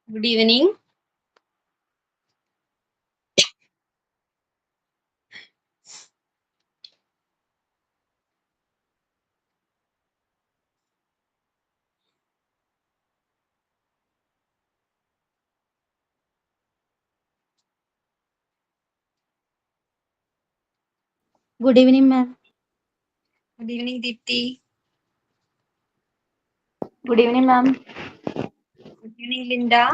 Good evening. Good evening, ma'am. Good evening, Deepti. Good evening, ma'am. Good evening, Linda.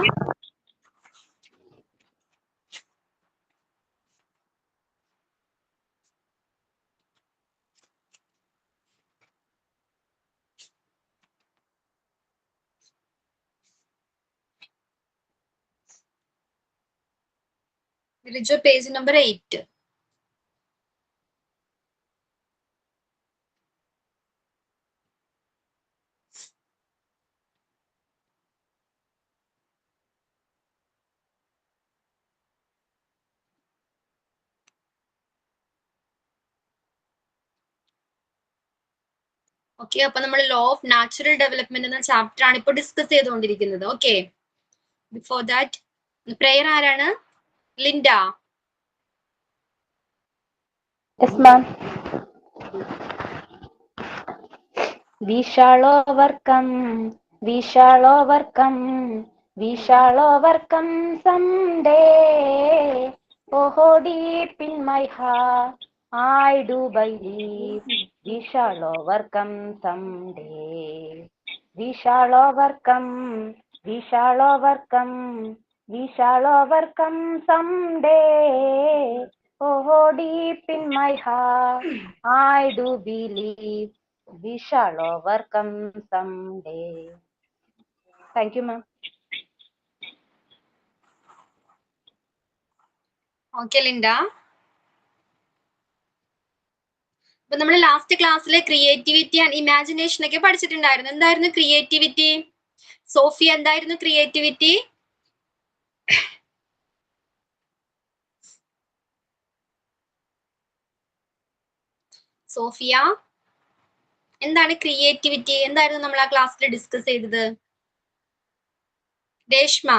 Village page number 8. Okay, അപ്പൊ നമ്മൾ law of natural development എന്ന chapter ആണ് ഇപ്പോൾ discuss ചെയ്തുകൊണ്ടിരിക്കുന്നത്. Okay, before that prayer ആരാണ്? Linda. Yes, ma'am. We shall overcome. We shall overcome. We shall overcome someday. Oh, deep in my heart, I do believe we shall overcome someday. We shall overcome. We shall overcome. We shall overcome someday. Oh, deep in my heart, I do believe we shall overcome someday. Thank you, ma'am. Okay Linda. അപ്പൊ നമ്മൾ last ക്ലാസ്സിലെ creativity and imagination ഒക്കെ പഠിച്ചിട്ടുണ്ടായിരുന്നു. എന്തായിരുന്നു creativity? Sophia, എന്തായിരുന്നു creativity? Sophia, എന്താണ് creativity? എന്തായിരുന്നു നമ്മൾ ആ ക്ലാസ്സിൽ ഡിസ്കസ് ചെയ്തത്? രേഷ്മ,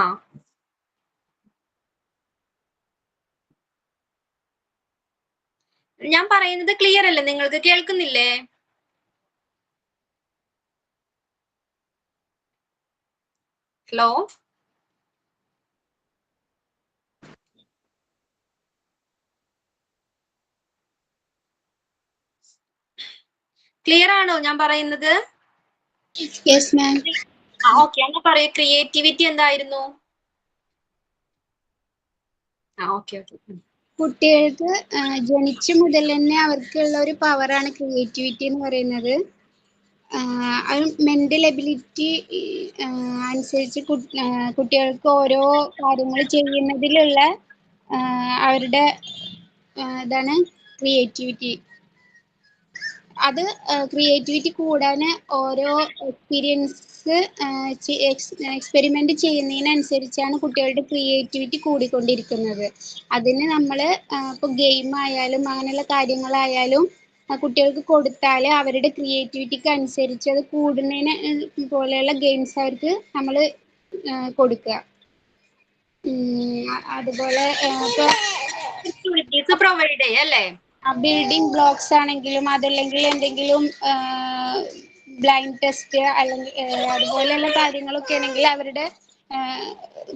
ഞാൻ പറയുന്നത് ക്ലിയർ അല്ലേ? നിങ്ങൾക്ക് കേൾക്കുന്നില്ലേ? ഹലോ, ക്ലിയർ ആണോ ഞാൻ പറയുന്നത്? Yes, ma'am. ഓക്കെ, എന്നാ പറയൂ, ക്രിയേറ്റിവിറ്റി എന്തായിരുന്നു? Okay okay. കുട്ടികൾക്ക് ജനിച്ചു മുതൽ തന്നെ അവർക്കുള്ള ഒരു പവറാണ് ക്രിയേറ്റിവിറ്റി എന്ന് പറയുന്നത്. മെന്റൽ എബിലിറ്റി അനുസരിച്ച് കുട്ടികൾക്ക് ഓരോ കാര്യങ്ങൾ ചെയ്യുന്നതിലുള്ള അവരുടെ ഇതാണ് ക്രിയേറ്റിവിറ്റി. അത് ക്രിയേറ്റിവിറ്റി കൂടാൻ ഓരോ എക്സ്പെരിമെന്റ് ചെയ്യുന്നതിനനുസരിച്ചാണ് കുട്ടികളുടെ ക്രിയേറ്റിവിറ്റി കൂടിക്കൊണ്ടിരിക്കുന്നത്. അതിന് നമ്മൾ ഇപ്പോൾ ഗെയിം ആയാലും അങ്ങനെയുള്ള കാര്യങ്ങളായാലും കുട്ടികൾക്ക് കൊടുത്താൽ അവരുടെ ക്രിയേറ്റിവിറ്റിക്ക് അനുസരിച്ച് അത് കൂടുന്നതിന് പോലെയുള്ള ഗെയിംസ് അവർക്ക് നമ്മൾ കൊടുക്കുക. അതുപോലെ ഇപ്പോൾ പ്രൊവൈഡ് ചെയ്യാം അല്ലേ? ബിൽഡിംഗ് ബ്ലോക്സ് ആണെങ്കിലും അതല്ലെങ്കിൽ എന്തെങ്കിലും ബ്ലൈൻഡ് ടെസ്റ്റ് അല്ലെങ്കിൽ അതുപോലെയുള്ള കാര്യങ്ങളൊക്കെ ആണെങ്കിൽ അവരുടെ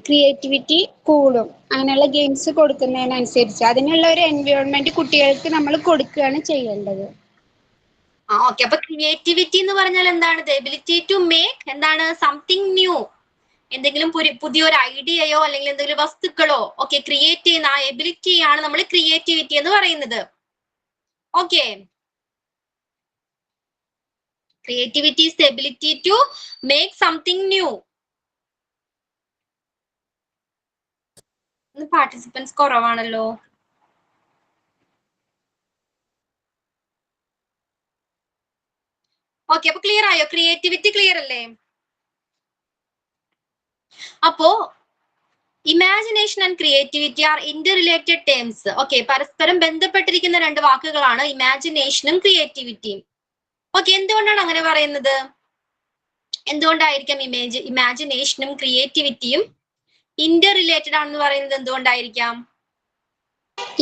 ക്രിയേറ്റിവിറ്റി കൂടും. അങ്ങനെയുള്ള ഗെയിംസ് കൊടുക്കുന്നതിനനുസരിച്ച് അതിനുള്ള ഒരു എൻവയോൺമെന്റ് കുട്ടികൾക്ക് നമ്മൾ കൊടുക്കുകയാണ് ചെയ്യേണ്ടത്. ഓക്കെ, അപ്പൊ ക്രിയേറ്റിവിറ്റി എന്ന് പറഞ്ഞാൽ എന്താണ്? എബിലിറ്റി ടു മേക്ക് എന്താണ് സംതിങ് ന്യൂ, എന്തെങ്കിലും പുതിയൊരു ഐഡിയയോ അല്ലെങ്കിൽ എന്തെങ്കിലും വസ്തുക്കളോ ഒക്കെ ക്രിയേറ്റ് ചെയ്യുന്ന ആ എബിലിറ്റിയാണ് നമ്മൾ ക്രിയേറ്റിവിറ്റി എന്ന് പറയുന്നത്. Okay, creativity is the ability to make something new. Participants കുറവാണല്ലോ. ഓക്കെ, അപ്പൊ ക്ലിയർ ആയോ? ക്രിയേറ്റിവിറ്റി ക്ലിയർ അല്ലേ? അപ്പോ imagination and creativity are interrelated terms. Okay, പരസ്പരം ബന്ധപ്പെട്ടിരിക്കുന്ന രണ്ട് വാക്കുകളാണ് ഇമാജിനേഷനും ക്രിയേറ്റിവിറ്റിയും. ഓക്കെ, എന്തുകൊണ്ടാണ് അങ്ങനെ പറയുന്നത്? എന്തുകൊണ്ടായിരിക്കാം ഇമാജിനേഷനും ക്രിയേറ്റിവിറ്റിയും ഇന്റർ റിലേറ്റഡ് ആണെന്ന് പറയുന്നത് എന്തുകൊണ്ടായിരിക്കാം?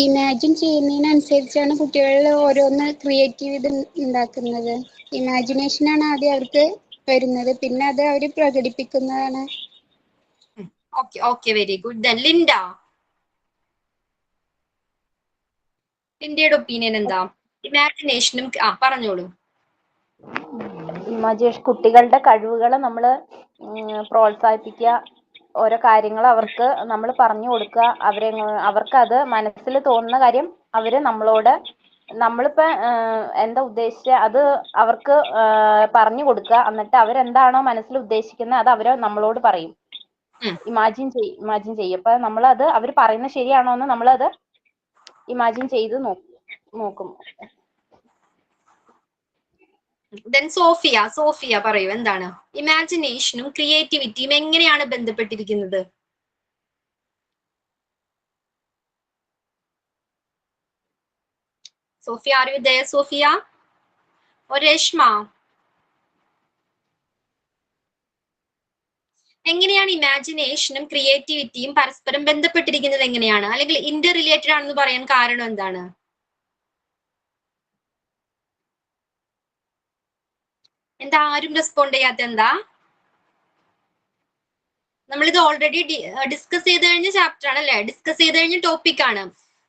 ഇമാജിൻ ചെയ്യുന്നതിനനുസരിച്ചാണ് കുട്ടികൾ ഓരോന്ന് ക്രിയേറ്റീവ് ഉണ്ടാക്കുന്നത്. ഇമാജിനേഷനാണ് ആദ്യം അവർക്ക് വരുന്നത്, പിന്നെ അത് അവർ പ്രകടിപ്പിക്കുന്നതാണ്. Okay okay, very good. Then Linda, ലിൻഡയുടെ ഒപ്പീനിയൻ എന്താ? ഇമാജിനേഷനും പറഞ്ഞോളൂ. ഇമാജിനേഷൻ കുട്ടികളുടെ കഴിവുകളെ നമ്മൾ പ്രോത്സാഹിപ്പിക്കുക, ഓരോ കാര്യങ്ങൾ അവർക്ക് നമ്മൾ പറഞ്ഞു കൊടുക്കുക, അവർക്ക് അത് മനസ്സിൽ തോന്നുന്ന കാര്യം അവര് നമ്മളോട് നമ്മളിപ്പോ എന്താ ഉദ്ദേശിച്ച അത് അവർക്ക് പറഞ്ഞു കൊടുക്കുക. എന്നിട്ട് അവരെന്താണോ മനസ്സിൽ ഉദ്ദേശിക്കുന്നത് അത് അവര് നമ്മളോട് പറയും. ഇമാജിൻ ചെയ്യും. അപ്പൊ നമ്മളത് അവർ പറയുന്നത് ശരിയാണോ എന്ന് നമ്മളത് ഇമാജിൻ ചെയ്ത് നോക്കും. സോഫിയ പറയൂ, എന്താണ് ഇമാജിനേഷനും ക്രിയേറ്റിവിറ്റിയും എങ്ങനെയാണ് ബന്ധപ്പെട്ടിരിക്കുന്നത്? Sophia, are you there Sophia? or Reshma? എങ്ങനെയാണ് ഇമാജിനേഷനും ക്രിയേറ്റിവിറ്റിയും പരസ്പരം ബന്ധപ്പെട്ടിരിക്കുന്നത്? എങ്ങനെയാണ്, അല്ലെങ്കിൽ ഇന്റർ റിലേറ്റഡ് ആണെന്ന് പറയാൻ കാരണം എന്താണ്? എന്താ ആരും റെസ്പോണ്ട് ചെയ്യാത്ത? എന്താ, നമ്മളിത് ഓൾറെഡി ഡിസ്കസ് ചെയ്ത് കഴിഞ്ഞ ചാപ്റ്റർ ആണ് അല്ലെ, ഡിസ്കസ് ചെയ്ത് കഴിഞ്ഞ ടോപ്പിക് ആണ്.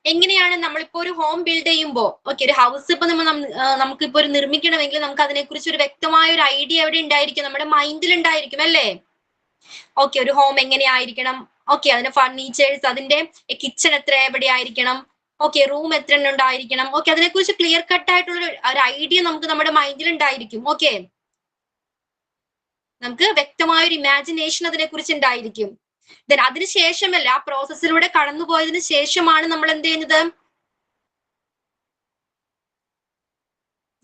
എങ്ങനെയാണ് നമ്മളിപ്പോ ഒരു ഹോം ബിൽഡ് ചെയ്യുമ്പോ, ഓക്കെ, ഒരു ഹൗസ് ഇപ്പൊ നമുക്കിപ്പോ ഒരു നിർമ്മിക്കണമെങ്കിൽ നമുക്ക് അതിനെക്കുറിച്ച് ഒരു വ്യക്തമായ ഒരു ഐഡിയ എവിടെ ഉണ്ടായിരിക്കും? നമ്മുടെ മൈൻഡിൽ ഉണ്ടായിരിക്കും അല്ലേ? ഓക്കെ, ഒരു ഹോം എങ്ങനെയായിരിക്കണം, ഓക്കെ, അതിന്റെ ഫർണിച്ചേഴ്സ്, അതിന്റെ കിച്ചൺ എവിടെ ആയിരിക്കണം, ഓക്കെ, റൂം എത്ര എണ്ണം ഉണ്ടായിരിക്കണം, ഓക്കെ, അതിനെക്കുറിച്ച് ക്ലിയർ കട്ട് ആയിട്ടുള്ള ഒരു ഐഡിയ നമുക്ക് നമ്മുടെ മൈൻഡിൽ ഉണ്ടായിരിക്കും. ഓക്കെ, നമുക്ക് വ്യക്തമായ ഒരു ഇമാജിനേഷൻ അതിനെക്കുറിച്ച് ഉണ്ടായിരിക്കും. ദെൻ അതിനുശേഷമല്ല, ആ പ്രോസസ്സിലൂടെ കടന്നുപോയതിനു ശേഷമാണ് നമ്മൾ എന്ത് ചെയ്യുന്നത്?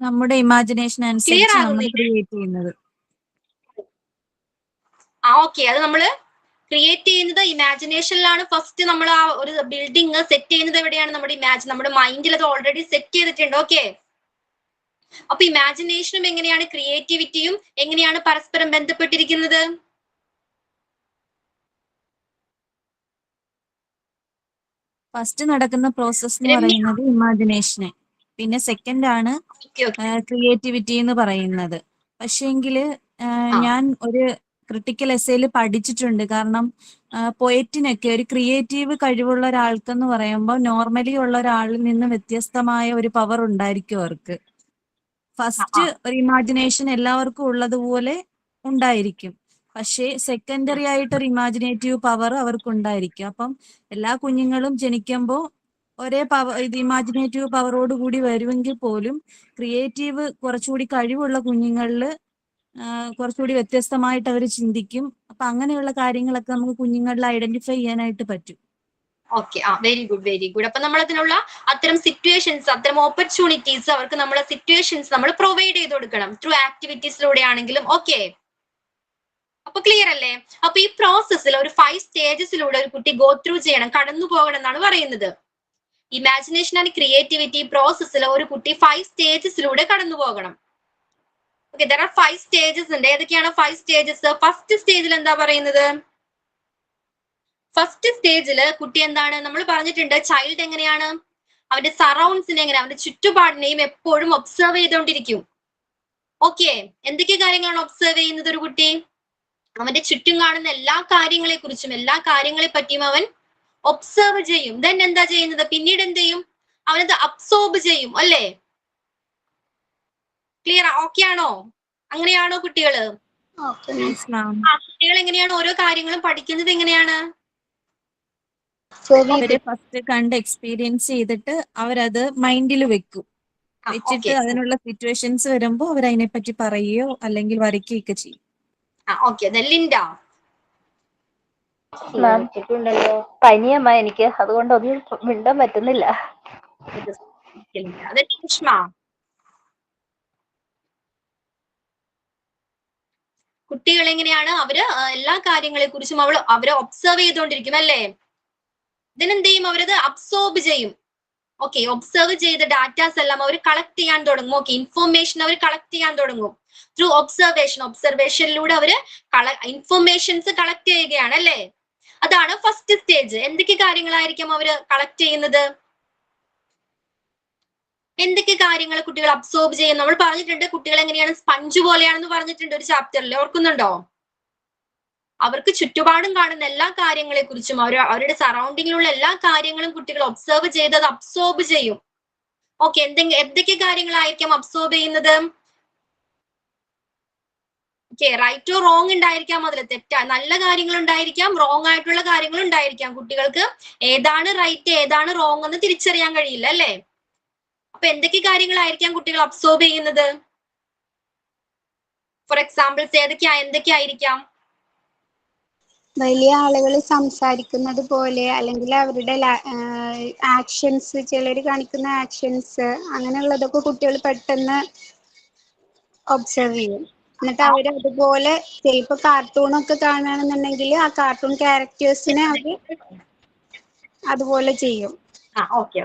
നമ്മുടെ ഇമാജിനേഷൻ അനുസരിച്ച് നമ്മൾ ക്രിയേറ്റ് ചെയ്യുന്നത്. ഓക്കെ, അത് നമ്മള് ക്രിയേറ്റ് ചെയ്യുന്നത് ഇമാജിനേഷനിലാണ്. ഫസ്റ്റ് നമ്മൾ ആ ഒരു ബിൽഡിംഗ് സെറ്റ് ചെയ്യുന്നത് എവിടെയാണ്? നമ്മുടെ മൈൻഡിൽ അത് ഓൾറെഡി സെറ്റ് ചെയ്തിട്ടുണ്ട്. ഓക്കെ, അപ്പൊ ഇമാജിനേഷനും എങ്ങനെയാണ് ക്രിയേറ്റിവിറ്റിയും എങ്ങനെയാണ് പരസ്പരം ബന്ധപ്പെട്ടിരിക്കുന്നത്? ഫസ്റ്റ് നടക്കുന്ന പ്രോസസ് എന്ന് പറയുന്നത് ഇമാജിനേഷന്, പിന്നെ സെക്കൻഡ് ആണ് ക്രിയേറ്റിവിറ്റി എന്ന് പറയുന്നത്. പക്ഷേങ്കില് ഞാൻ ഒരു ക്രിട്ടിക്കൽ എസ്സേയിൽ പഠിച്ചിട്ടുണ്ട്. കാരണം പോയറ്റിനൊക്കെ ഒരു ക്രിയേറ്റീവ് കഴിവുള്ള ഒരാൾക്കെന്ന് പറയുമ്പോൾ നോർമലി ഉള്ള ഒരാളിൽ നിന്ന് വ്യത്യസ്തമായ ഒരു പവർ ഉണ്ടായിരിക്കും അവർക്ക്. ഫസ്റ്റ് ഒരു ഇമാജിനേഷൻ എല്ലാവർക്കും ഉള്ളതുപോലെ ഉണ്ടായിരിക്കും, പക്ഷേ സെക്കൻഡറി ആയിട്ട് ഒരു ഇമാജിനേറ്റീവ് പവർ അവർക്ക് ഉണ്ടായിരിക്കും. അപ്പം എല്ലാ കുഞ്ഞുങ്ങളും ജനിക്കുമ്പോൾ ഒരേ പവർ, ഇത് ഇമാജിനേറ്റീവ് പവറോട് കൂടി വരുമെങ്കിൽ പോലും ക്രിയേറ്റീവ് കുറച്ചുകൂടി കഴിവുള്ള കുഞ്ഞുങ്ങളിൽ കുറച്ചുകൂടി വ്യത്യസ്തമായിട്ട് അവർ ചിന്തിക്കും. അപ്പൊ അങ്ങനെയുള്ള കാര്യങ്ങളൊക്കെ നമുക്ക് കുഞ്ഞുങ്ങളിൽ ഐഡന്റിഫൈ ചെയ്യാനായിട്ട് പറ്റും. Okay, very good, very good. അപ്പൊ നമ്മൾ അതിനുള്ള അത്തരം സിറ്റുവേഷൻസ്, അത്തരം ഓപ്പർച്യൂണിറ്റീസ് അവർക്ക് നമ്മളെ സിറ്റുവേഷൻസ് നമ്മൾ പ്രൊവൈഡ് ചെയ്ത് കൊടുക്കണം, ത്രൂ ആക്ടിവിറ്റീസിലൂടെ ആണെങ്കിലും. ഓക്കെ, അപ്പൊ ക്ലിയർ അല്ലേ? അപ്പൊ ഈ പ്രോസസ്സിൽ ഒരു 5 സ്റ്റേജസിലൂടെ ഒരു കുട്ടി ഗോ ത്രൂ ചെയ്യണം, കടന്നു പോകണം എന്നാണ് പറയുന്നത്. ഇമാജിനേഷൻ ആൻഡ് ക്രിയേറ്റിവിറ്റി പ്രോസസ്സിൽ ഒരു കുട്ടി 5 സ്റ്റേജസിലൂടെ കടന്നു പോകണം. ഓക്കെ, there are 5 stages ഉണ്ട്. ഏതൊക്കെയാണ് 5 സ്റ്റേജസ്? ഫസ്റ്റ് സ്റ്റേജിൽ എന്താ പറയുന്നത്? ഫസ്റ്റ് സ്റ്റേജില് കുട്ടി എന്താണ് നമ്മൾ പറഞ്ഞിട്ടുണ്ട്, ചൈൽഡ് എങ്ങനെയാണ് അവന്റെ സറൗണ്ട്സിനെ, എങ്ങനെ അവന്റെ ചുറ്റുപാടിനെയും എപ്പോഴും ഒബ്സർവ് ചെയ്തുകൊണ്ടിരിക്കും. ഓക്കെ, എന്തൊക്കെ കാര്യങ്ങളാണ് ഒബ്സർവ് ചെയ്യുന്നത് ഒരു കുട്ടി? അവന്റെ ചുറ്റും കാണുന്ന എല്ലാ കാര്യങ്ങളെ കുറിച്ചും, എല്ലാ കാര്യങ്ങളെ പറ്റിയും അവൻ ഒബ്സർവ് ചെയ്യും. ദെൻ എന്താ ചെയ്യുന്നത്? പിന്നീട് എന്ത് ചെയ്യും? അവനത് അബ്സോർബ് ചെയ്യും. അല്ലേ? ക്ലിയർ? ഓക്കെ ആണോ? അങ്ങനെയാണോ കുട്ടികള്? കുട്ടികൾ എങ്ങനെയാണ് ഓരോ കാര്യങ്ങളും പഠിക്കുന്നത്? എങ്ങനെയാണ്? അവര് ഫസ്റ്റ് കണ്ട് എക്സ്പീരിയൻസ് ചെയ്തിട്ട് അവരത് മൈൻഡിൽ വെച്ചിട്ട് അതിനുള്ള സിറ്റുവേഷൻസ് വരുമ്പോ അവർ അതിനെപ്പറ്റി പറയുകയോ അല്ലെങ്കിൽ വരയ്ക്കുകയൊക്കെ ചെയ്യും. ലിൻഡ, പനിയമ്മ എനിക്ക്, അതുകൊണ്ട് ഒന്നും മിണ്ടാൻ പറ്റുന്നില്ല. കുട്ടികൾ എങ്ങനെയാണ് അവര് എല്ലാ കാര്യങ്ങളെ കുറിച്ചും അവരെ ഒബ്സർവ് ചെയ്തുകൊണ്ടിരിക്കും അല്ലേ? ഇതിനെന്ത് ചെയ്യും? അവരത് അബ്സോർബ് ചെയ്യും. ഓക്കെ, ഒബ്സർവ് ചെയ്ത ഡാറ്റാസ് എല്ലാം അവർ കളക്ട് ചെയ്യാൻ തുടങ്ങും. ഓക്കെ, ഇൻഫോർമേഷൻ അവർ കളക്ട് ചെയ്യാൻ തുടങ്ങും ത്രൂ ഒബ്സർവേഷനിലൂടെ അവര് ഇൻഫോർമേഷൻസ് കളക്ട് ചെയ്യുകയാണ് അല്ലേ? അതാണ് ഫസ്റ്റ് സ്റ്റേജ്. എന്തൊക്കെ കാര്യങ്ങളായിരിക്കും അവര് കളക്ട് ചെയ്യുന്നത്? എന്തൊക്കെ കാര്യങ്ങൾ കുട്ടികൾ അബ്സോർബ് ചെയ്യും? നമ്മൾ പറഞ്ഞിട്ടുണ്ട് കുട്ടികൾ എങ്ങനെയാണ് സ്പഞ്ച് പോലെയാണെന്ന് പറഞ്ഞിട്ടുണ്ട് ഒരു ചാപ്റ്ററിൽ, ഓർക്കുന്നുണ്ടോ? അവർക്ക് ചുറ്റുപാടും കാണുന്ന എല്ലാ കാര്യങ്ങളെ കുറിച്ചും അവരുടെ സറൗണ്ടിങ്ങിലുള്ള എല്ലാ കാര്യങ്ങളും കുട്ടികൾ ഒബ്സർവ് ചെയ്ത് അത് അബ്സോർബ് ചെയ്യും. ഓക്കെ, എന്തൊക്കെ കാര്യങ്ങളായിരിക്കും അബ്സോർബ് ചെയ്യുന്നത്? ഓക്കെ, റൈറ്റ് ഓർ റോങ് ഉണ്ടായിരിക്കാം, അതിൽ നല്ല കാര്യങ്ങൾ ഉണ്ടായിരിക്കാം, റോങ് ആയിട്ടുള്ള കാര്യങ്ങൾ ഉണ്ടായിരിക്കാം. കുട്ടികൾക്ക് ഏതാണ് റൈറ്റ് ഏതാണ് റോങ് എന്ന് തിരിച്ചറിയാൻ കഴിയില്ല, അല്ലേ? അപ്പൊ എന്തൊക്കെ കാര്യങ്ങളായിരിക്കാം കുട്ടികൾ അബ്സോർബ് ചെയ്യുന്നത്? ഫോർ എക്സാമ്പിൾസ് എന്തൊക്കെയായിരിക്കാം? വലിയ ആളുകൾ സംസാരിക്കുന്നത് പോലെ, അല്ലെങ്കിൽ അവരുടെ ആക്ഷൻസ്, ചിലർ കാണിക്കുന്ന ആക്ഷൻസ്, അങ്ങനെയുള്ളതൊക്കെ കുട്ടികൾ പെട്ടെന്ന് ഒബ്സർവ് ചെയ്യും. എന്നിട്ട് അവർ അതുപോലെ ചിലപ്പോൾ കാർട്ടൂണൊക്കെ കാണുകയാണെന്നുണ്ടെങ്കിൽ ആ കാർട്ടൂൺ ക്യാരക്ടേഴ്സിനെ അവർ അതുപോലെ ചെയ്യും. ഓക്കെ.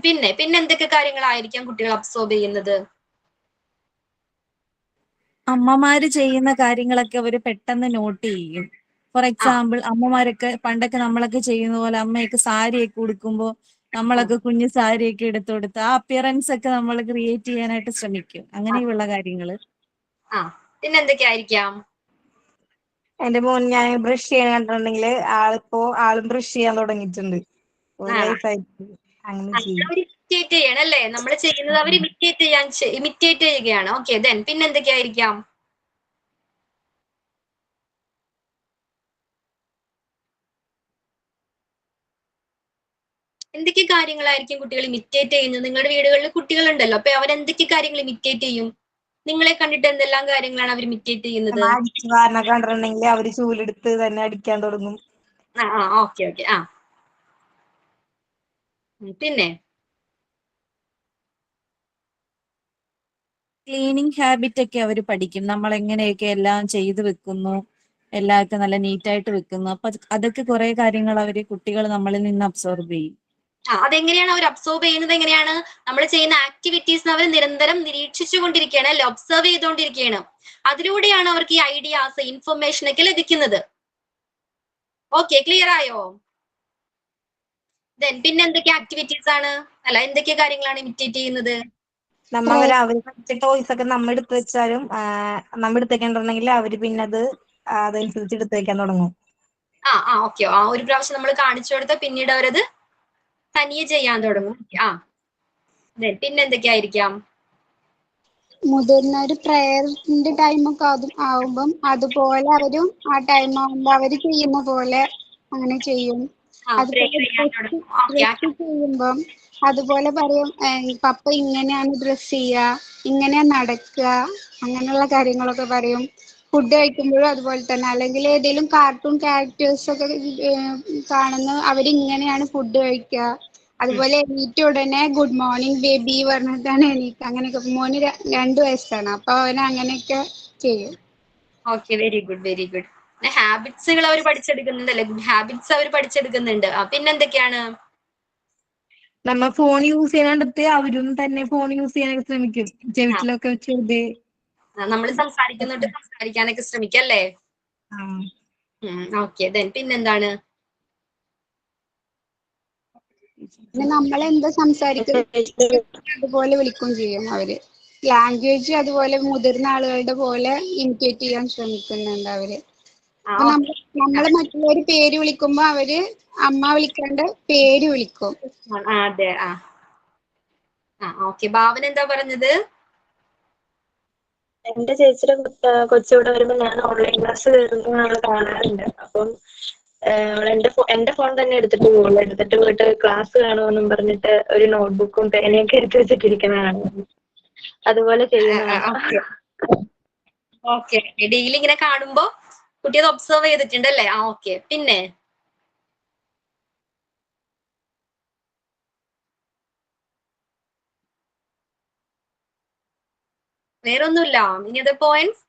പിന്നെ എന്തൊക്കെ കാര്യങ്ങളായിരിക്കാം കുട്ടികൾ അബ്സോർബ് ചെയ്യുന്നത്? അമ്മമാര് ചെയ്യുന്ന കാര്യങ്ങളൊക്കെ അവര് പെട്ടെന്ന് നോട്ട് ചെയ്യും. ഫോർ എക്സാമ്പിൾ, അമ്മമാരൊക്കെ പണ്ടൊക്കെ നമ്മളൊക്കെ ചെയ്യുന്ന പോലെ അമ്മയൊക്കെ സാരിയൊക്കെ ഉടുക്കുമ്പോ നമ്മളൊക്കെ കുഞ്ഞു സാരിയൊക്കെ എടുത്തു കൊടുത്ത് ആ അപ്പിയറൻസ് ഒക്കെ നമ്മൾ ക്രിയേറ്റ് ചെയ്യാനായിട്ട് ശ്രമിക്കും. അങ്ങനെയുള്ള കാര്യങ്ങള്. പിന്നെ എന്തൊക്കെയായിരിക്കാം? എന്റെ മോൻ ഞാൻ ബ്രഷ് ചെയ്യാൻ കണ്ടിട്ടുണ്ടെങ്കിൽ ആളും ബ്രഷ് ചെയ്യാൻ തുടങ്ങിയിട്ടുണ്ട്. ഒരു വയസ്സായിട്ട് അങ്ങനെ ചെയ്യും. ഇമിറ്റേറ്റ് ചെയ്യണം, അല്ലേ? നമ്മൾ ചെയ്യുന്നത് അവർ ഇമിറ്റേറ്റ് ചെയ്യുകയാണ്. ഓക്കെ, പിന്നെ എന്തൊക്കെയായിരിക്കാം? എന്തൊക്കെ കാര്യങ്ങളായിരിക്കും കുട്ടികൾ ഇമിറ്റേറ്റ് ചെയ്യുന്നത്? നിങ്ങളുടെ വീടുകളിൽ കുട്ടികളുണ്ടല്ലോ, അപ്പൊ അവരെന്തൊക്കെ കാര്യങ്ങൾ ഇമിറ്റേറ്റ് ചെയ്യും? നിങ്ങളെ കണ്ടിട്ട് എന്തെല്ലാം കാര്യങ്ങളാണ് അവർ ഇമിറ്റേറ്റ് ചെയ്യുന്നത്? അടിച്ചുവാരനെ കണ്ടിട്ടുണ്ടെങ്കിൽ അവര് ചൂലെടുത്ത് തന്നെ അടിക്കാൻ തുടങ്ങും. ഓക്കെ. പിന്നെ ക്ലീനിങ് ഹാബിറ്റ് ഒക്കെ അവർ പഠിക്കും. നമ്മൾ എങ്ങനെയൊക്കെ എല്ലാം ചെയ്തു വെക്കുന്നു, എല്ലാവർക്കും നല്ല നീറ്റായിട്ട് വെക്കുന്നു. അപ്പൊ അതൊക്കെ കുറെ കാര്യങ്ങൾ കുട്ടികൾ നമ്മളിൽ നിന്ന് അബ്സോർബ് ചെയ്യും. അതെങ്ങനെയാണ് അവർ അബ്സോർബ് ചെയ്യുന്നത്? എങ്ങനെയാണ്? നമ്മൾ ചെയ്യുന്ന ആക്ടിവിറ്റീസ് അവർ നിരന്തരം നിരീക്ഷിച്ചു കൊണ്ടിരിക്കുകയാണ്, അല്ലെ? ഒബ്സർവ് ചെയ്തുകൊണ്ടിരിക്കുകയാണ്. അതിലൂടെയാണ് അവർക്ക് ഈ ഐഡിയാസ്, ഇൻഫർമേഷൻ ഒക്കെ ലഭിക്കുന്നത്. ഓക്കെ, ക്ലിയർ ആയോ? പിന്നെ എന്തൊക്കെ ആക്ടിവിറ്റീസ് ആണ്, എന്തൊക്കെ കാര്യങ്ങളാണ് ഇമിറ്റേറ്റ് ചെയ്യുന്നത്? അവർ പഠിച്ച ടോയ്സ് ഒക്കെ നമ്മ എടുത്തു വെച്ചാലും നമ്മ എടുത്ത് വെക്കണ്ടെങ്കിൽ അവര് പിന്നെ അതനുസരിച്ച് എടുത്തു വെക്കാൻ തുടങ്ങും. ഓക്കെ. ഒരു പ്രാവശ്യം നമ്മൾ കാണിച്ചു കൊടുത്താൽ പിന്നീട് അവരത് തനിയെ ചെയ്യാൻ തുടങ്ങും. പിന്നെ എന്തൊക്കെയായിരിക്കാം? മുതിർന്നവര് പ്രയറിന്റെ ടൈമൊക്കെ ആവുമ്പം അതുപോലെ അവരും ആ ടൈം ആവുമ്പോ അവര് ചെയ്യുന്ന പോലെ അങ്ങനെ ചെയ്യും. അതുപോലെ ഡ്രസ് ചെയ്യുമ്പം അതുപോലെ പറയും, പപ്പ ഇങ്ങനെയാണ് ഡ്രസ് ചെയ്യുക, ഇങ്ങനെയാ നടക്കുക, അങ്ങനെയുള്ള കാര്യങ്ങളൊക്കെ പറയും. ഫുഡ് കഴിക്കുമ്പോഴും അതുപോലെ തന്നെ. അല്ലെങ്കിൽ ഏതെങ്കിലും കാർട്ടൂൺ ക്യാരക്ടേഴ്സ് ഒക്കെ കാണുന്ന അവരിങ്ങനെയാണ് ഫുഡ് കഴിക്കുക. അതുപോലെ എണീറ്റ ഉടനെ ഗുഡ് മോർണിംഗ് ബേബി പറഞ്ഞിട്ടാണ് എണീക്കുക. അങ്ങനെയൊക്കെ. മോന് 2 വയസ്സാണ്, അപ്പൊ അവന് അങ്ങനെയൊക്കെ ചെയ്യും. Okay, very good. ഹാബിറ്റ്സുകൾ അവർ പഠിച്ചെടുക്കുന്നുണ്ടല്ലേ? ഗുഡ് ഹാബിറ്റ്സ് അവർ പഠിച്ചെടുക്കുന്നുണ്ട്. പിന്നെന്തൊക്കെയാണ്? നമ്മ ഫോൺ യൂസ് ചെയ്യാണ്ടിട്ട് അവരും തന്നെ ഫോൺ യൂസ് ചെയ്യാനൊക്കെ ശ്രമിക്കും. ചെവിട്ടിലൊക്കെ വെച്ചത് നമ്മൾ സംസാരിക്കാനൊക്കെ ശ്രമിക്കല്ലേ? ഓക്കെ. പിന്നെന്താണ്? പിന്നെ നമ്മളെന്താ സംസാരിക്കുന്നത് അതുപോലെ വിളിക്കുകയും ചെയ്യും അവര്. ലാംഗ്വേജ് അതുപോലെ മുതിർന്ന ആളുകളുടെ പോലെ ഇമിറ്റേറ്റ് ചെയ്യാൻ ശ്രമിക്കുന്നുണ്ട് അവര്. അപ്പൊ നമ്മള് മറ്റുള്ളവര് പേര് വിളിക്കുമ്പോ അവര് അമ്മ വിളിക്കാണ്ട് പേര് വിളിക്കും. അതെ. ഓക്കെ, ഭാവന എന്താ പറഞ്ഞത്? എന്റെ ചേച്ചിയുടെ കൊച്ചിവിടെ വരുമ്പോ ഞാൻ ഓൺലൈൻ ക്ലാസ് കാണാറുണ്ട്. അപ്പം എന്റെ ഫോൺ തന്നെ എടുത്തിട്ട് പോകുള്ളൂ. എടുത്തിട്ട് പോയിട്ട് ക്ലാസ് കാണുമെന്നും പറഞ്ഞിട്ട് ഒരു നോട്ട്ബുക്കും പേനയൊക്കെ എടുത്ത് വെച്ചിട്ടിരിക്കുന്നതാണ്. അതുപോലെ ചെയ്യുന്നതാണ്. ഓക്കെ, ഡെയിലി ഇങ്ങനെ കാണുമ്പോ കുട്ടി അത് ഒബ്സർവ് ചെയ്തിട്ടുണ്ടല്ലേ? ഓക്കെ. പിന്നെ വേറൊന്നുമില്ല. ഇനി അത് പോയിന്റ്സ്?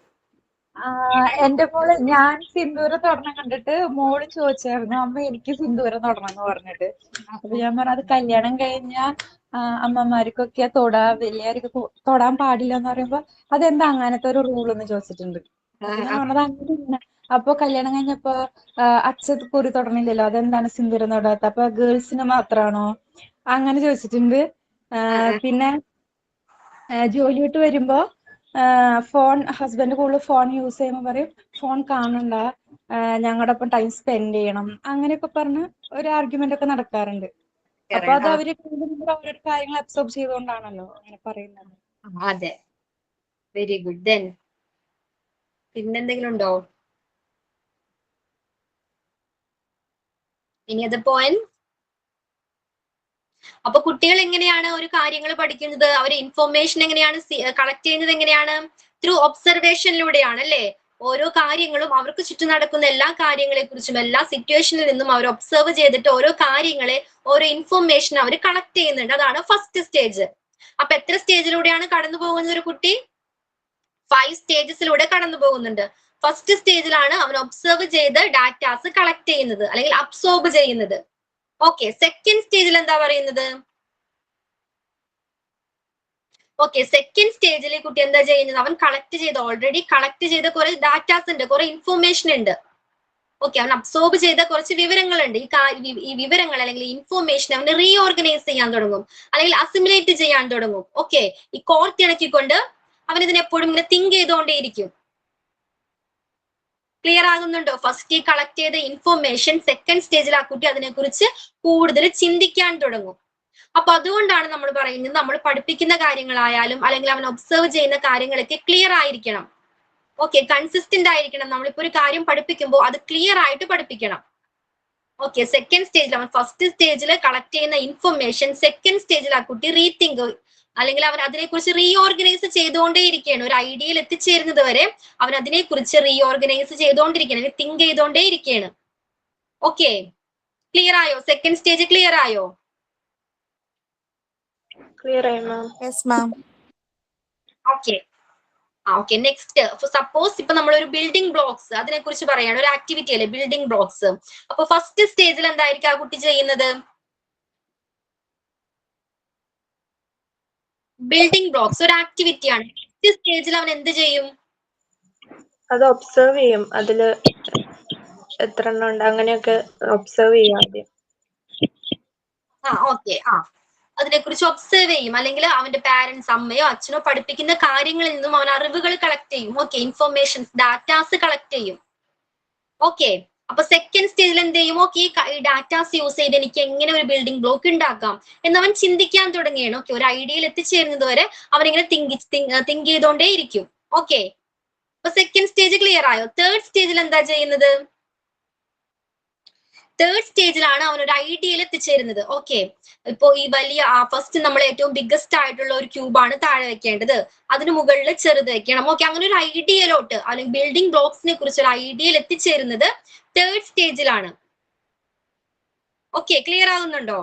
എന്റെ മോള് ഞാൻ സിന്ദൂരം തൊടണം കണ്ടിട്ട് മോള് ചോദിച്ചായിരുന്നു, അമ്മ എനിക്ക് സിന്ദൂരം തൊടണം എന്ന് പറഞ്ഞിട്ട്. അപ്പൊ ഞാൻ പറഞ്ഞു, അത് കല്യാണം കഴിഞ്ഞ അമ്മമാർക്കൊക്കെ തൊടാൻ, വലിയവർക്ക് തൊടാൻ പാടില്ല എന്ന് പറയുമ്പോ അതെന്താ അങ്ങനത്തെ ഒരു റൂൾ എന്ന് ചോദിച്ചിട്ടുണ്ട്. അപ്പൊ ഞാൻ പറഞ്ഞത് അങ്ങനെ. അപ്പൊ കല്യാണം കഴിഞ്ഞപ്പോ അച്ഛൻ കുറി തൊടണില്ലല്ലോ, അതെന്താണ് സിന്ദൂരം തൊടാത്ത, അപ്പൊ ഗേൾസിന് മാത്രാണോ അങ്ങനെ ചോദിച്ചിട്ടുണ്ട്. പിന്നെ ജോലി വിട്ട് വരുമ്പോ ഫോൺ, ഹസ്ബൻഡ് കൂടുതൽ ഫോൺ യൂസ് ചെയ്യുമ്പോ പറയും ഫോൺ കാണണ്ട, ഞങ്ങളുടെ ഒപ്പം ടൈം സ്പെൻഡ് ചെയ്യണം, അങ്ങനെയൊക്കെ പറഞ്ഞ് ഒരു ആർഗ്യുമെന്റ് ഒക്കെ നടക്കാറുണ്ട്. അപ്പൊ അത് അവര് ഓരോ കാര്യങ്ങൾ അബ്സോർബ് ചെയ്തുകൊണ്ടാണല്ലോ അങ്ങനെ പറയുന്നത്. അതെ, വെരി ഗുഡ്. ദെൻ പിന്നെന്തെങ്കിലും ഉണ്ടോ? ഇനി അത് പോയിന്റ്. അപ്പൊ കുട്ടികൾ എങ്ങനെയാണ് ഒരു കാര്യങ്ങൾ പഠിക്കുന്നത്? അവർ ഇൻഫോർമേഷൻ എങ്ങനെയാണ് കളക്ട് ചെയ്യുന്നത്? എങ്ങനെയാണ്? ത്രൂ ഒബ്സർവേഷനിലൂടെയാണ് അല്ലേ? ഓരോ കാര്യങ്ങളും അവർക്ക് ചുറ്റും നടക്കുന്ന എല്ലാ കാര്യങ്ങളെ കുറിച്ചും എല്ലാ സിറ്റുവേഷനിൽ നിന്നും അവർ ഒബ്സർവ് ചെയ്തിട്ട് ഓരോ കാര്യങ്ങളെ, ഓരോ ഇൻഫോർമേഷൻ അവർ കളക്ട് ചെയ്യുന്നുണ്ട്. അതാണ് ഫസ്റ്റ് സ്റ്റേജ്. അപ്പൊ എത്ര സ്റ്റേജിലൂടെയാണ് കടന്നു പോകുന്നത് ഒരു കുട്ടി? 5 സ്റ്റേജസിലൂടെ കടന്നു പോകുന്നുണ്ട്. ഫസ്റ്റ് സ്റ്റേജിലാണ് അവൻ ഒബ്സർവ് ചെയ്ത് ഡാറ്റാസ് കളക്ട് ചെയ്യുന്നത് അല്ലെങ്കിൽ അബ്സോർബ് ചെയ്യുന്നത്. ഓക്കെ, സെക്കൻഡ് സ്റ്റേജിൽ എന്താ പറയുന്നത്? ഓക്കെ, സെക്കൻഡ് സ്റ്റേജിൽ കുട്ടി എന്താ ചെയ്യുന്നത്? അവൻ ഓൾറെഡി കളക്ട് ചെയ്ത കുറെ ഡാറ്റാസ് ഉണ്ട്, കുറെ ഇൻഫോർമേഷൻ ഉണ്ട്. ഓക്കെ, അവൻ അബ്സോർബ് ചെയ്ത കുറച്ച് വിവരങ്ങളുണ്ട്. ഈ വിവരങ്ങൾ അല്ലെങ്കിൽ ഇൻഫോർമേഷൻ അവന് റീഓർഗനൈസ് ചെയ്യാൻ തുടങ്ങും, അല്ലെങ്കിൽ അസിമുലേറ്റ് ചെയ്യാൻ തുടങ്ങും. ഓക്കെ, ഈ കോർത്തിണക്കിക്കൊണ്ട് അവൻ ഇതിനെപ്പോഴും ഇങ്ങനെ തിങ്ക് ചെയ്തുകൊണ്ടേയിരിക്കും. ക്ലിയർ ആകുന്നുണ്ടോ? ഫസ്റ്റ് ഈ കളക്ട് ചെയ്ത ഇൻഫോർമേഷൻ സെക്കൻഡ് സ്റ്റേജിൽ ആ കുട്ടി അതിനെക്കുറിച്ച് കൂടുതൽ ചിന്തിക്കാൻ തുടങ്ങും. അപ്പൊ അതുകൊണ്ടാണ് നമ്മൾ പറയുന്നത്, നമ്മൾ പഠിപ്പിക്കുന്ന കാര്യങ്ങളായാലും അല്ലെങ്കിൽ അവൻ ഒബ്സർവ് ചെയ്യുന്ന കാര്യങ്ങളൊക്കെ ക്ലിയർ ആയിരിക്കണം. ഓക്കെ, കൺസിസ്റ്റന്റ് ആയിരിക്കണം. നമ്മളിപ്പോ ഒരു കാര്യം പഠിപ്പിക്കുമ്പോൾ അത് ക്ലിയർ ആയിട്ട് പഠിപ്പിക്കണം. ഓക്കെ, സെക്കൻഡ് സ്റ്റേജിൽ അവൻ ഫസ്റ്റ് സ്റ്റേജിൽ കളക്ട് ചെയ്യുന്ന ഇൻഫർമേഷൻ സെക്കൻഡ് സ്റ്റേജിൽ ആ കുട്ടി റീതിങ്ക് അല്ലെങ്കിൽ അവൻ അതിനെക്കുറിച്ച് റീഓർഗനൈസ് ചെയ്തുകൊണ്ടേയിരിക്കുകയാണ്. ഒരു ഐഡിയയിൽ എത്തിച്ചേരുന്നത് വരെ അവൻ അതിനെക്കുറിച്ച് റീഓർഗനൈസ് ചെയ്തുകൊണ്ടിരിക്കുകയാണ്, തിങ്ക് ചെയ്തുകൊണ്ടേയിരിക്കുകയാണ്. ഓക്കെ, ക്ലിയർ ആയോ? സെക്കൻഡ് സ്റ്റേജ് ക്ലിയർ ആയോ? ക്ലിയർ ആയി ma'am. Yes ma'am. Okay, okay. Next, suppose ഇപ്പൊ നമ്മൾ ഒരു ബിൽഡിംഗ് ബ്ലോക്സ് അതിനെ കുറിച്ച് പറയാണ്, ഒരു ആക്ടിവിറ്റി അല്ലേ ബിൽഡിംഗ് ബ്ലോക്സ്. അപ്പൊ ഫസ്റ്റ് സ്റ്റേജിൽ എന്തായിരിക്കും ആ കുട്ടി ചെയ്യുന്നത്? ബിൽഡിംഗ് ബ്ലോക്സ് ഒരു ആക്ടിവിറ്റി ആണ്. നെക്സ്റ്റ് സ്റ്റേജിൽ അവൻ എന്ത് ചെയ്യും? അത് ഒബ്സർവ് ചെയ്യും. അതില് എത്ര എണ്ണം ഉണ്ട് അങ്ങനെയൊക്കെ ഒബ്സർവ് ചെയ്യും ആദ്യം. ഓക്കെ, അതിനെക്കുറിച്ച് ഒബ്സർവ് ചെയ്യും, അല്ലെങ്കിൽ അവന്റെ പാരന്റ്സ്, അമ്മയോ അച്ഛനോ പഠിപ്പിക്കുന്ന കാര്യങ്ങളിൽ നിന്നും അവൻ അറിവുകൾ കളക്ട് ചെയ്യും. ഓക്കെ, ഇൻഫർമേഷൻസ്, ഡാറ്റാസ് കളക്ട് ചെയ്യും. ഓക്കെ, അപ്പൊ സെക്കൻഡ് സ്റ്റേജിൽ എന്ത് ചെയ്യും? ഓക്കെ, ഈ ഡാറ്റാസ് യൂസ് ചെയ്ത് എനിക്ക് എങ്ങനെ ഒരു ബിൽഡിംഗ് ബ്ലോക്ക് ഉണ്ടാക്കാം എന്നവൻ ചിന്തിക്കാൻ തുടങ്ങുകയാണ്. ഓക്കെ, ഒരു ഐഡിയയിൽ എത്തിച്ചേരുന്നത് വരെ അവൻ ഇങ്ങനെ തിങ്ക് ചെയ്തോണ്ടേ ഇരിക്കും. ഓക്കെ, അപ്പൊ സെക്കൻഡ് സ്റ്റേജ് ക്ലിയർ ആയോ? തേർഡ് സ്റ്റേജിൽ എന്താ ചെയ്യുന്നത്? തേർഡ് സ്റ്റേജിലാണ് അവൻ ഒരു ഐഡിയയിൽ എത്തിച്ചേരുന്നത്. ഓക്കെ, ഇപ്പോ ഈ വലിയ ഫസ്റ്റ് നമ്മൾ ഏറ്റവും ബിഗ്ഗസ്റ്റ് ആയിട്ടുള്ള ഒരു ക്യൂബാണ് താഴെ വെക്കേണ്ടത്, അതിന് മുകളിൽ ചെറുത് വെക്കണം. ഓക്കെ, അങ്ങനെ ഒരു ഐഡിയയിലോട്ട് അല്ലെങ്കിൽ ബിൽഡിംഗ് ബ്ലോക്സിനെ കുറിച്ച് ഒരു ഐഡിയയിൽ എത്തിച്ചേരുന്നത് തേർഡ് സ്റ്റേജിലാണ്. ഓക്കെ, ക്ലിയർ ആകുന്നുണ്ടോ?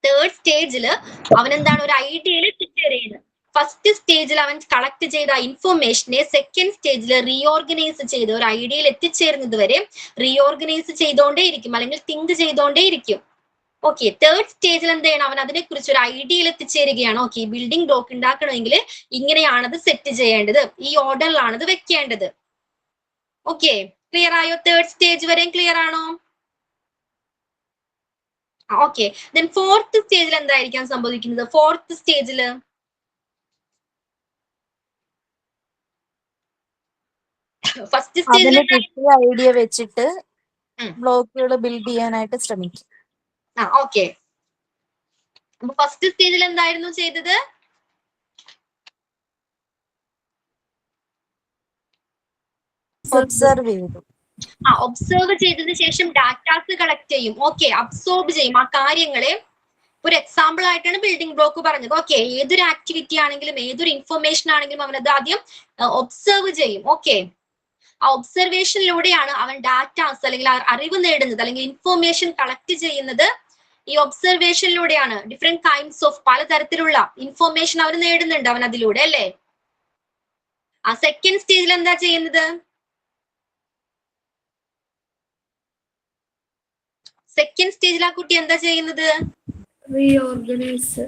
തേർഡ് സ്റ്റേജില് അവൻ എന്താണ് ഒരു ഐഡിയയിൽ എത്തിച്ചേരുന്നത്. ഫസ്റ്റ് സ്റ്റേജിൽ അവൻ കളക്ട് ചെയ്ത ഇൻഫർമേഷനെ സെക്കൻഡ് സ്റ്റേജിൽ റീഓർഗനൈസ് ചെയ്ത് ഒരു ഐഡിയയിൽ എത്തിച്ചേരുന്നത് വരെ റീഓർഗനൈസ് ചെയ്തോണ്ടേയിരിക്കും അല്ലെങ്കിൽ തിങ്ക് ചെയ്തോണ്ടേയിരിക്കും. ഓക്കെ, തേർഡ് സ്റ്റേജിൽ എന്ത് ചെയ്യണം? അവൻ അതിനെക്കുറിച്ച് ഒരു ഐഡിയയിൽ എത്തിച്ചേരുകയാണ്. ഓക്കെ, ബിൽഡിംഗ് ബ്ലോക്ക് ഉണ്ടാക്കണമെങ്കിൽ ഇങ്ങനെയാണത് സെറ്റ് ചെയ്യേണ്ടത്, ഈ ഓർഡറിലാണ് അത് വെക്കേണ്ടത്. ഓക്കെ, ക്ലിയർ ആയോ? തേർഡ് സ്റ്റേജ് വരെയും ക്ലിയർ ആണോ? ഓക്കെ, ദെൻ ഫോർത്ത് സ്റ്റേജിൽ എന്തായിരിക്കാം സംഭവിക്കുന്നത്? ഫോർത്ത് സ്റ്റേജിൽ ഫസ്റ്റ് സ്റ്റേജിൽ അതിന് കിട്ടിയ ഐഡിയ വെച്ചിട്ട് ബ്ലോക്കുകൾ ബിൽഡ് ചെയ്യാനായിട്ട് ശ്രമിക്കും. ഓക്കെ, അപ്പൊ ഫസ്റ്റ് സ്റ്റേജിൽ എന്തായിരുന്നു ചെയ്തത്? ഒബ്സർവ് ചെയ്തു. ഒബ്സർവ് ചെയ്തതിനു ശേഷം ഡാറ്റാസ് കളക്ട് ചെയ്യും. ഓക്കെ, അബ്സോർബ് ചെയ്യും ആ കാര്യങ്ങളെ. ഒരു എക്സാമ്പിൾ ആയിട്ടാണ് ബിൽഡിംഗ് ബ്ലോക്ക് പറഞ്ഞത്. ഓക്കെ, ഏതൊരു ആക്ടിവിറ്റി ആണെങ്കിലും ഏതൊരു ഇൻഫർമേഷൻ ആണെങ്കിലും അവനത് ആദ്യം ഒബ്സർവ് ചെയ്യും. ഓക്കെ, ആ ഒബ്സർവേഷനിലൂടെയാണ് അവൻ ഡാറ്റാസ് അല്ലെങ്കിൽ അറിവ് നേടുന്നത് അല്ലെങ്കിൽ ഇൻഫർമേഷൻ കളക്ട് ചെയ്യുന്നത്. ഈ ഒബ്സർവേഷനിലൂടെയാണ് ഡിഫറെന്റ് കൈൻഡ്സ് ഓഫ് പലതരത്തിലുള്ള ഇൻഫർമേഷൻ അവൻ നേടുന്നുണ്ട് അവൻ അതിലൂടെ, അല്ലേ? ആ സെക്കൻഡ് സ്റ്റേജിൽ എന്താ ചെയ്യുന്നത്? സെക്കൻഡ് സ്റ്റേജിൽ ആ കുട്ടി എന്താ ചെയ്യുന്നത്? റീഓർഗനൈസ്.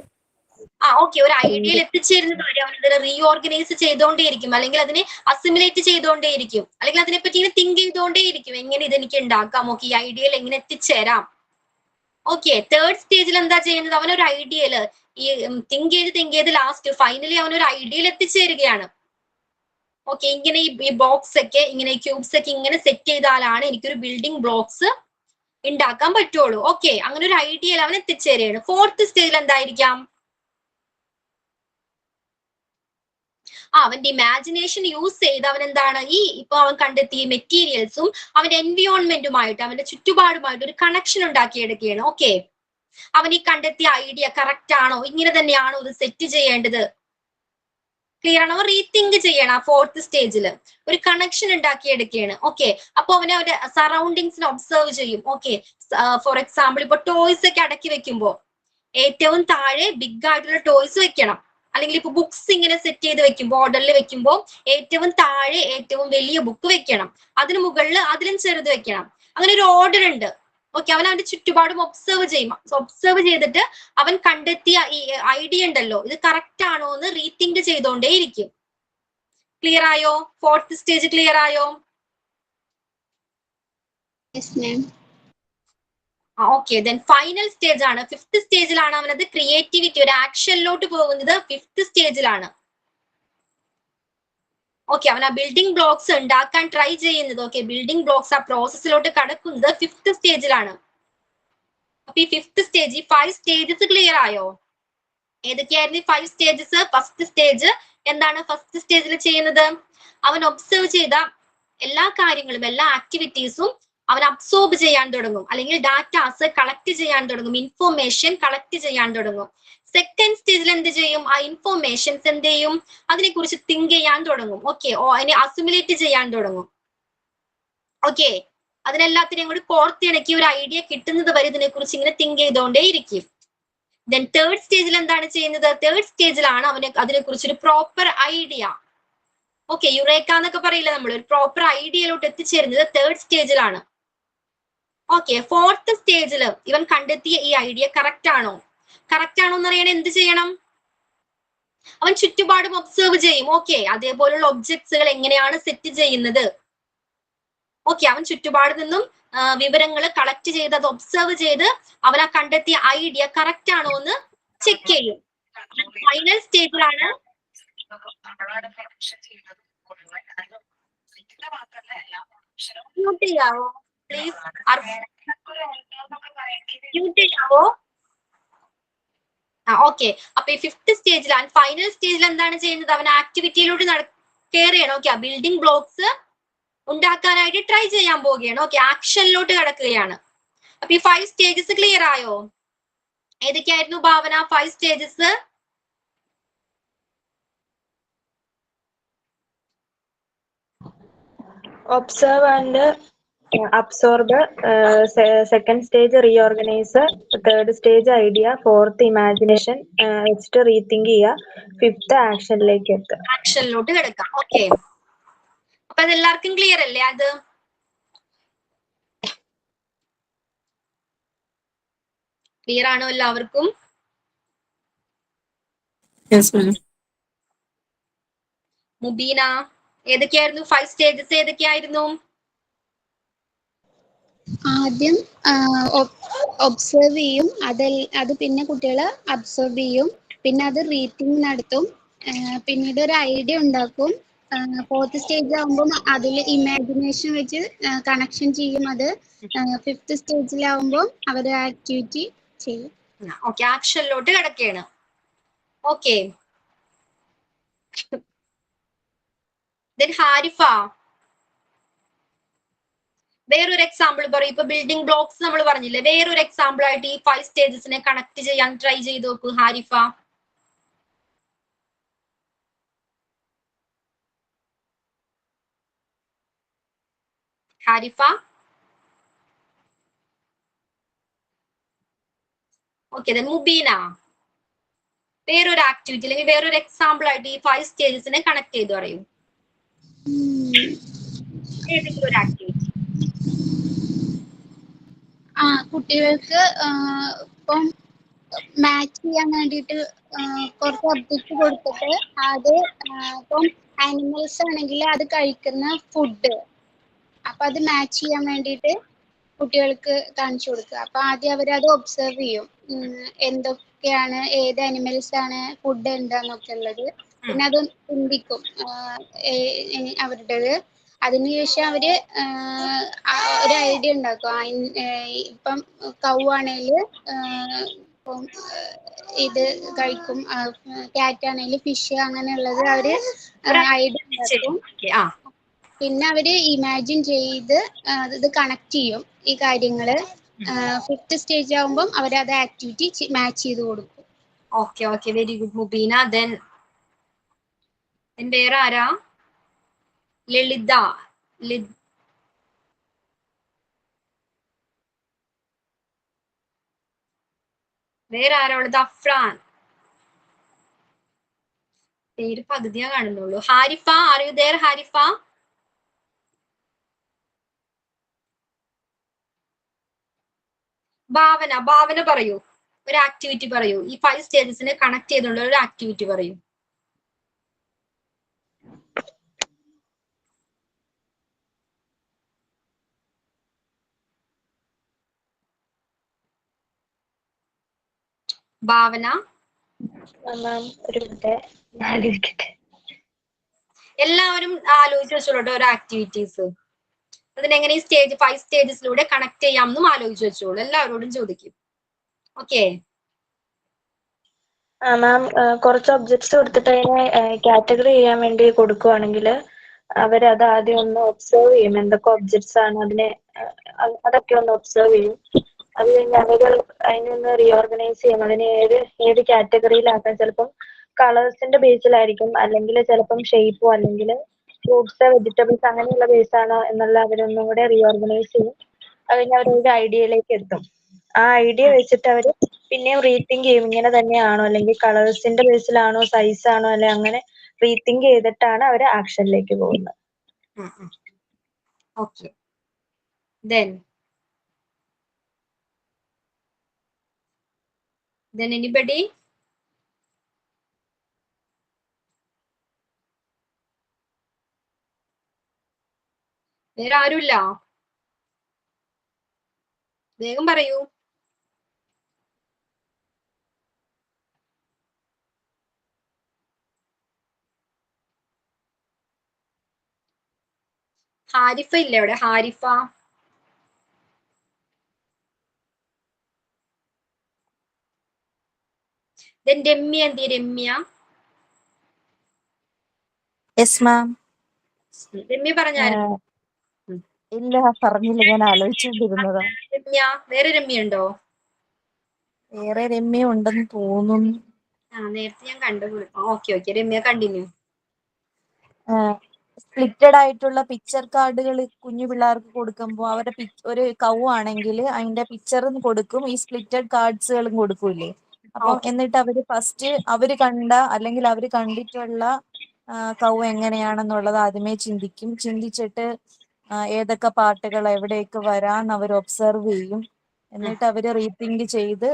ഓക്കെ, ഒരു ഐഡിയയിൽ എത്തിച്ചേരുന്നത് വരെ അവൻ ഇതിനെ റീഓർഗനൈസ് ചെയ്തുകൊണ്ടേയിരിക്കും, അല്ലെങ്കിൽ അതിനെ അസിമുലേറ്റ് ചെയ്തുകൊണ്ടേയിരിക്കും, അല്ലെങ്കിൽ അതിനെപ്പറ്റി ഇങ്ങനെ തിങ്ക് ചെയ്തുകൊണ്ടേയിരിക്കും. എങ്ങനെ ഇതെനിക്ക് ഉണ്ടാക്കാം, ഓക്കെ, ഈ ഐഡിയയിൽ എങ്ങനെ എത്തിച്ചേരാം. ഓക്കെ, തേർഡ് സ്റ്റേജിൽ എന്താ ചെയ്യുന്നത്? അവനൊരു ഐഡിയയില് ഈ തിങ്ക് ചെയ്ത് ലാസ്റ്റ് ഫൈനലി അവനൊരു ഐഡിയയിൽ എത്തിച്ചേരുകയാണ്. ഓക്കെ, ഇങ്ങനെ ഈ ബോക്സ് ഒക്കെ ഇങ്ങനെ ക്യൂബ്സ് ഒക്കെ ഇങ്ങനെ സെറ്റ് ചെയ്താലാണ് എനിക്കൊരു ബിൽഡിംഗ് ബ്ലോക്സ് ഉണ്ടാക്കാൻ പറ്റുള്ളൂ. ഓക്കെ, അങ്ങനെ ഒരു ഐഡിയയിൽ അവൻ എത്തിച്ചേരുകയാണ്. ഫോർത്ത് സ്റ്റേജിൽ എന്തായിരിക്കാം? അവന്റെ ഇമാജിനേഷൻ യൂസ് ചെയ്ത് അവൻ എന്താണ് ഇപ്പൊ അവൻ കണ്ടെത്തിയ മെറ്റീരിയൽസും അവന്റെ എൻവിയോൺമെന്റുമായിട്ട്, അവന്റെ ചുറ്റുപാടുമായിട്ട് ഒരു കണക്ഷൻ ഉണ്ടാക്കിയെടുക്കുകയാണ്. ഓക്കെ, അവൻ ഈ കണ്ടെത്തിയ ഐഡിയ കറക്റ്റ് ആണോ, ഇങ്ങനെ തന്നെയാണോ ഇത് സെറ്റ് ചെയ്യേണ്ടത്, ക്ലിയർ ആണോ, റീതിങ്ക് ചെയ്യണം. ആ ഫോർത്ത് സ്റ്റേജിൽ ഒരു കണക്ഷൻ ഉണ്ടാക്കിയെടുക്കുകയാണ്. ഓക്കെ, അപ്പൊ അവനെ അവന്റെ സറൗണ്ടിങ്സിനെ ഒബ്സർവ് ചെയ്യും. ഓക്കെ, ഫോർ എക്സാമ്പിൾ ഇപ്പൊ ടോയ്സ് ഒക്കെ അടക്കി വെക്കുമ്പോ ഏറ്റവും താഴെ ബിഗ് ആയിട്ടുള്ള ടോയ്സ് വെക്കണം, അല്ലെങ്കിൽ ഇപ്പൊ ബുക്സ് ഇങ്ങനെ സെറ്റ് ചെയ്ത് വെക്കുമ്പോൾ ഓർഡറിൽ വെക്കുമ്പോൾ ഏറ്റവും താഴെ ഏറ്റവും വലിയ ബുക്ക് വെക്കണം, അതിന് മുകളിൽ അതിലും ചെറുത് വെക്കണം. അങ്ങനെ ഒരു ഓർഡർ ഉണ്ട്. ഓക്കെ, അവൻ അവന്റെ ചുറ്റുപാടും ഒബ്സർവ് ചെയ്യും. ഒബ്സർവ് ചെയ്തിട്ട് അവൻ കണ്ടെത്തിയ ഈ ഐഡിയ ഉണ്ടല്ലോ, ഇത് കറക്റ്റ് ആണോ എന്ന് റീതിങ്ക് ചെയ്തോണ്ടേ ഇരിക്കും. ക്ലിയർ ആയോ? ഫോർത്ത് സ്റ്റേജ് ക്ലിയർ ആയോ? ഓക്കെ, ദെൻ ഫൈനൽ സ്റ്റേജ് ആണ്, ഫിഫ്ത്ത് സ്റ്റേജിലാണ് അവനത് ക്രിയേറ്റിവിറ്റി ഒരു ആക്ഷനിലോട്ട് പോകുന്നത്. ഫിഫ്ത്ത് സ്റ്റേജിലാണ്. ഓക്കെ, അവൻ ആ ബിൽഡിംഗ് ബ്ലോക്സ് ഉണ്ടാക്കാൻ ട്രൈ ചെയ്യുന്നത്, ഓക്കെ, ബിൽഡിംഗ് ബ്ലോക്സ് ആ പ്രോസസ്സിലോട്ട് കടക്കുന്നത് ഫിഫ്ത്ത് സ്റ്റേജിലാണ്. അപ്പൊ ഈ ഫിഫ്ത്ത് സ്റ്റേജ്, ഈ 5 സ്റ്റേജസ് ക്ലിയർ ആയോ? ഏതൊക്കെയായിരുന്നു ഈ 5 സ്റ്റേജസ്? ഫസ്റ്റ് സ്റ്റേജ് എന്താണ് ഫസ്റ്റ് സ്റ്റേജിൽ ചെയ്യുന്നത്? അവൻ ഒബ്സർവ് ചെയ്ത എല്ലാ കാര്യങ്ങളും, എല്ലാ ആക്ടിവിറ്റീസും അവൻ അബ്സോർബ് ചെയ്യാൻ തുടങ്ങും, അല്ലെങ്കിൽ ഡാറ്റാസ് കളക്ട് ചെയ്യാൻ തുടങ്ങും, ഇൻഫോർമേഷൻ കളക്ട് ചെയ്യാൻ തുടങ്ങും. സെക്കൻഡ് സ്റ്റേജിൽ എന്ത് ചെയ്യും? ആ ഇൻഫോർമേഷൻസ് എന്ത് ചെയ്യും? അതിനെക്കുറിച്ച് തിങ്ക് ചെയ്യാൻ തുടങ്ങും. ഓക്കെ, അതിനെ അസിമുലേറ്റ് ചെയ്യാൻ തുടങ്ങും. ഓക്കെ, അതിനെല്ലാത്തിനെയും കൂടി കോർത്തിണക്കി ഒരു ഐഡിയ കിട്ടുന്നത് വരെ ഇതിനെക്കുറിച്ച് ഇങ്ങനെ തിങ്ക് ചെയ്തുകൊണ്ടേ ഇരിക്കും. ദെൻ തേർഡ് സ്റ്റേജിൽ എന്താണ് ചെയ്യുന്നത്? തേർഡ് സ്റ്റേജിലാണ് അവന് അതിനെക്കുറിച്ച് ഒരു പ്രോപ്പർ ഐഡിയ, ഓക്കെ, യുറേക്ക എന്നൊക്കെ പറയില്ല നമ്മൾ, ഒരു പ്രോപ്പർ ഐഡിയയിലോട്ട് എത്തിച്ചേരുന്നത് തേർഡ് സ്റ്റേജിലാണ്. ഓക്കെ, ഫോർത്ത് സ്റ്റേജിൽ ഇവൻ കണ്ടെത്തിയ ഈ ഐഡിയ കറക്റ്റ് ആണോ? കറക്റ്റ് ആണോ എന്നറിയാൻ എന്ത് ചെയ്യണം? അവൻ ചുറ്റുപാടും ഒബ്സർവ് ചെയ്യും. ഓക്കെ, അതേപോലുള്ള ഒബ്ജക്ട്സുകൾ എങ്ങനെയാണ് സെറ്റ് ചെയ്യുന്നത്. ഓക്കെ, അവൻ ചുറ്റുപാട് നിന്നും വിവരങ്ങൾ കളക്ട് ചെയ്ത് അത് ഒബ്സർവ് ചെയ്ത് അവൻ ആ കണ്ടെത്തിയ ഐഡിയ കറക്റ്റ് ആണോ എന്ന് ചെക്ക് ചെയ്യും. ഫൈനൽ സ്റ്റേജിലാണ് മ്യൂട്ട് ചെയ്യാവോ പ്ലീസ്? മ്യൂട്ട് ചെയ്യാവോ? ഓക്കെ, അപ്പൊ ഈ ഫിഫ്ത്ത് സ്റ്റേജിലാണ്. ഫൈനൽ സ്റ്റേജിൽ എന്താണ് ചെയ്യുന്നത്? അവൻ ആക്ടിവിറ്റിയിലൂടെ കയറുകയാണ്. ഓക്കെ, ബിൽഡിംഗ് ബ്ലോക്സ് ഉണ്ടാക്കാനായിട്ട് ട്രൈ ചെയ്യാൻ പോവുകയാണ്. ഓക്കെ, ആക്ഷനിലോട്ട് കടക്കുകയാണ്. അപ്പൊ ഈ 5 സ്റ്റേജസ് ക്ലിയർ ആയോ? ഏതൊക്കെയായിരുന്നു ഭാവന 5 stages? Observe and absorb, second stage reorganise, third stage idea, fourth imagination, next rethink ചെയ്യുക, ഫിഫ്ത്ത് ആക്ഷനിലേക്ക് എത്തുക. ആക്ഷനിലോട്ട് കിടക്കാം. ഓക്കെ, അപ്പൊ അതെല്ലാവർക്കും ക്ലിയർ അല്ലേ? അത് ക്ലിയർ ആണോ എല്ലാവർക്കും? മുബീന, ഏതൊക്കെയായിരുന്നു 5 സ്റ്റേജസ്? ഏതൊക്കെയായിരുന്നു? ആദ്യം ഒബ്സർവ് ചെയ്യും, അത് പിന്നെ കുട്ടികൾ അബ്സോർബ് ചെയ്യും, പിന്നെ അത് റീതിങ്ക് നടത്തും, പിന്നീട് ഒരു ഐഡിയ ഉണ്ടാക്കും. ഫോർത്ത് സ്റ്റേജ് ആകുമ്പോൾ അതിൽ ഇമാജിനേഷൻ വെച്ച് കണക്ഷൻ ചെയ്യും. അത് ഫിഫ്ത്ത് സ്റ്റേജിലാവുമ്പോൾ അവർ ആക്ടിവിറ്റി ചെയ്യും. ഓക്കെ, ആക്ഷനിലോട്ട് കിടക്കുകയാണ്. ഓക്കെ, ഹാരിഫ, വേറൊരു എക്സാമ്പിൾ പറയും. ഇപ്പൊ ബിൽഡിംഗ് ബ്ലോക്സ് നമ്മൾ പറഞ്ഞില്ലേ, വേറൊരു എക്സാമ്പിൾ ആയിട്ട് ഈ 5 സ്റ്റേജസിനെ കണക്ട് ചെയ്യാൻ ട്രൈ ചെയ്ത് നോക്കൂ ഹാരിഫ. ഹാരിഫ, ഓക്കെ, മുബീന, വേറൊരു ആക്ടിവിറ്റി അല്ലെങ്കിൽ വേറൊരു എക്സാമ്പിൾ ആയിട്ട് ഈ 5 സ്റ്റേജസിനെ കണക്ട് ചെയ്ത് പറയൂ. ഏതെങ്കിലും ഒരു ആക്ടിവിറ്റി. കുട്ടികൾക്ക് ഇപ്പം മാച്ച് ചെയ്യാൻ വേണ്ടിയിട്ട് കുറച്ച് ഒബ്ജക്റ്റ് കൊടുത്തിട്ട് അത് ഇപ്പം ആനിമൽസ് ആണെങ്കിൽ അത് കഴിക്കുന്ന ഫുഡ് അപ്പൊ അത് മാച്ച് ചെയ്യാൻ വേണ്ടിയിട്ട് കുട്ടികൾക്ക് കാണിച്ചു കൊടുക്കുക. അപ്പൊ ആദ്യം അവരത് ഒബ്സർവ് ചെയ്യും, എന്തൊക്കെയാണ്, ഏത് അനിമൽസ് ആണ്, ഫുഡ് എന്താന്നൊക്കെ ഉള്ളത്. പിന്നെ അത് ചിന്തിക്കും അവരുടേത്. അതിനുശേഷം അവര് ഒരു ഐഡിയ ഉണ്ടാക്കും. ഇപ്പം കൗ ആണെങ്കിൽ ഇപ്പം ഇത് കഴിക്കും, ക്യാറ്റ് ആണെങ്കിൽ ഫിഷ്, അങ്ങനെയുള്ളത് അവര് ഐഡിയ ഉണ്ടാക്കും. പിന്നെ അവര് ഇമാജിൻ ചെയ്ത് ഇത് കണക്ട് ചെയ്യും ഈ കാര്യങ്ങള്. 5th സ്റ്റേജ് ആവുമ്പം അവരത് ആക്ടിവിറ്റി മാച്ച് ചെയ്ത് കൊടുക്കും. Okay okay, very good Mubeena. Then വേറെ ആരാ? ലളിത. വേറെ ആരാ ഉള്ളത്? അഫ്രാൻ. പേര് പകുതിയാ കാണുന്നുള്ളൂ. Harifa, are you there Harifa? Bhavana പറയൂ, ഒരു ആക്ടിവിറ്റി പറയൂ. ഈ 5 സ്റ്റേജസിനെ കണക്ട് ചെയ്തുള്ള ഒരു ആക്ടിവിറ്റി പറയൂ. ഭാവന. എല്ലാവരും ആലോചിച്ച് വെച്ചോളൂ ഒരു ആക്ടിവിറ്റീസ്. അതിനെങ്ങനെ ഈ 5 സ്റ്റേജസിലൂടെ കണക്ട് ചെയ്യാമെന്നും ആലോചിച്ച് വെച്ചോളൂ. എല്ലാവരോടും ചോദിക്കും. ഓക്കെ മാം, കുറച്ച് ഒബ്ജക്ട്സ് കൊടുത്തിട്ട് അതിനെ കാറ്റഗറി ചെയ്യാൻ വേണ്ടി കൊടുക്കുവാണെങ്കിൽ അവരത് ആദ്യം ഒന്ന് ഒബ്സർവ് ചെയ്യും, എന്തൊക്കെ ഒബ്ജക്ട്സ് ആണ് അതിനെ, അതൊക്കെ ഒന്ന് ഒബ്സർവ് ചെയ്യും. അത് കഴിഞ്ഞ് അവർ അതിനൊന്ന് റീഓർഗനൈസ് ചെയ്യും, അതിനെ ഏത് കാറ്റഗറിയിലാക്കാൻ. ചിലപ്പം കളേഴ്സിന്റെ ബേസിലായിരിക്കും, അല്ലെങ്കിൽ ചിലപ്പം ഷേപ്പോ അല്ലെങ്കിൽ ഫ്രൂട്ട്സ് വെജിറ്റബിൾസ് അങ്ങനെയുള്ള ബേസ് ആണോ എന്നുള്ള അവരൊന്നും കൂടെ റീഓർഗനൈസ് ചെയ്യും. അത് കഴിഞ്ഞ് അവർ ഒരു ഐഡിയയിലേക്ക് എത്തും. ആ ഐഡിയ വെച്ചിട്ട് അവർ പിന്നെയും റീതിങ്ക് ചെയ്യും, ഇങ്ങനെ തന്നെയാണോ, അല്ലെങ്കിൽ കളേഴ്സിന്റെ ബേസിലാണോ, സൈസ് ആണോ, അല്ലെ അങ്ങനെ റീതിങ്ക് ചെയ്തിട്ടാണ് അവർ ആക്ഷനിലേക്ക് പോകുന്നത്. ഓക്കെ. Then anybody? വേറെ ആരുമില്ല? വേഗം പറയൂ. ഹാരിഫ ഇല്ലേ അവിടെ? ഹാരിഫ. രമ്യ എന്തി? രമ്യ രമ്യ പറഞ്ഞായിരുന്നു? ഇല്ല, പറഞ്ഞില്ല, ഞാൻ ആലോചിച്ചുകൊണ്ടിരുന്നതാ. രമ്യ, വേറെ രമ്യ ഉണ്ടോ? വേറെ രമ്യ ഉണ്ടെന്ന് തോന്നുന്നു. നേരത്തെ ഞാൻ കണ്ടു. Okay okay, Ramya continue. Splitted ആയിട്ടുള്ള പിക്ചർ കാർഡുകൾ കുഞ്ഞു പിള്ളേർക്ക് കൊടുക്കുമ്പോൾ അവരുടെ ഒരു കൗ ആണെങ്കിൽ അതിന്റെ പിക്ചറും കൊടുക്കും, ഈ സ്പ്ലിറ്റഡ് കാർഡ്സുകളും കൊടുക്കൂലേ. അപ്പം എന്നിട്ട് അവര് ഫസ്റ്റ് അവര് കണ്ട അല്ലെങ്കിൽ അവര് കണ്ടിട്ടുള്ള കൗ എങ്ങനെയാണെന്നുള്ളത് ആദ്യമേ ചിന്തിച്ചിട്ട് ഏതൊക്കെ പാട്ടുകൾ എവിടെയൊക്കെ വരാന്ന് അവർ ഒബ്സർവ് ചെയ്യും. എന്നിട്ട് അവര് റീതിങ്ക് ചെയ്ത്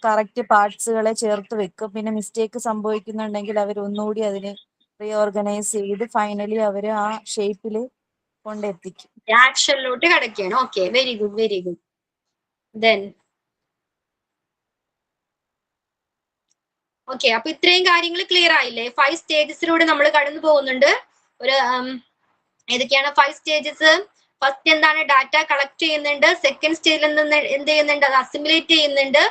കറക്റ്റ് പാർട്സുകളെ ചേർത്ത് വെക്കും. പിന്നെ മിസ്റ്റേക്ക് സംഭവിക്കുന്നുണ്ടെങ്കിൽ അവർ ഒന്നുകൂടി അതിനെ റീഓർഗനൈസ് ചെയ്ത് ഫൈനലി അവര് ആ ഷേപ്പിൽ കൊണ്ടെത്തിക്കും. ആക്ഷനിലോട്ട് കടക്കുകയാണ്. Okay, very good very good. Then okay, അപ്പൊ ഇത്രയും കാര്യങ്ങൾ ക്ലിയർ ആയില്ലേ? 5 സ്റ്റേജസിലൂടെ നമ്മൾ കടന്നു പോകുന്നുണ്ട്. ഒരു ഏതൊക്കെയാണ് 5 സ്റ്റേജസ്? ഫസ്റ്റ് എന്താണ്? ഡാറ്റ കളക്ട് ചെയ്യുന്നുണ്ട്. സെക്കൻഡ് സ്റ്റേജിൽ എന്ത് ചെയ്യുന്നുണ്ട്? അത് അസിമുലേറ്റ് ചെയ്യുന്നുണ്ട്.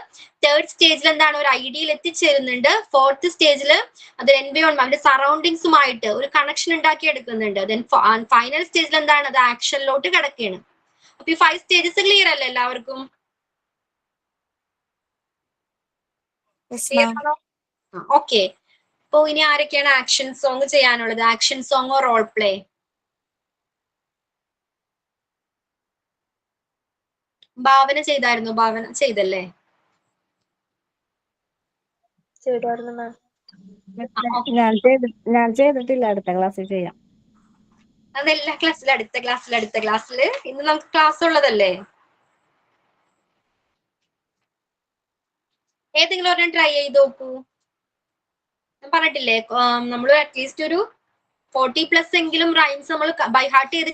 തേർഡ് സ്റ്റേജിൽ എന്താണ്? ഒരു ഐഡിയയിൽ എത്തിച്ചേരുന്നുണ്ട്. ഫോർത്ത് സ്റ്റേജിൽ അത് എൻവയോൺമെന്റ്, അതിന്റെ സറൗണ്ടിങ്സുമായിട്ട് ഒരു കണക്ഷൻ ഉണ്ടാക്കി എടുക്കുന്നുണ്ട്. ദെൻ ഫൈനൽ സ്റ്റേജിൽ എന്താണ്? അത് ആക്ഷനിലോട്ട് കിടക്കുകയാണ്. അപ്പൊ ഈ 5 സ്റ്റേജസ് ക്ലിയർ അല്ലേ എല്ലാവർക്കും? ക്ലിയർ ആണോ? ഓക്കെ. അപ്പൊ ഇനി ആരൊക്കെയാണ് ആക്ഷൻ സോങ് ചെയ്യാനുള്ളത്? ആക്ഷൻ സോങ്ങോ റോൾ പ്ലേ? ഭാവന ചെയ്തായിരുന്നു? ഭാവന ചെയ്തല്ലേ? ഞാൻ ചെയ്തിട്ടില്ല, അടുത്ത ക്ലാസ്സിൽ ചെയ്യാം. അത് എല്ലാ ക്ലാസ്സിലും അടുത്ത ക്ലാസ്സില് ഇന്ന് നമുക്ക് ക്ലാസ് ഉള്ളതല്ലേ? ഏതെങ്കിലും ഒരെണ്ണം ട്രൈ ചെയ്ത് നോക്കൂ. ഞാൻ പറഞ്ഞിട്ടില്ലേ നമ്മൾ അറ്റ്ലീസ്റ്റ് ഒരു 40+ എങ്കിലും റൈംസ് നമ്മൾ ബൈ ഹാർട്ട് ചെയ്ത്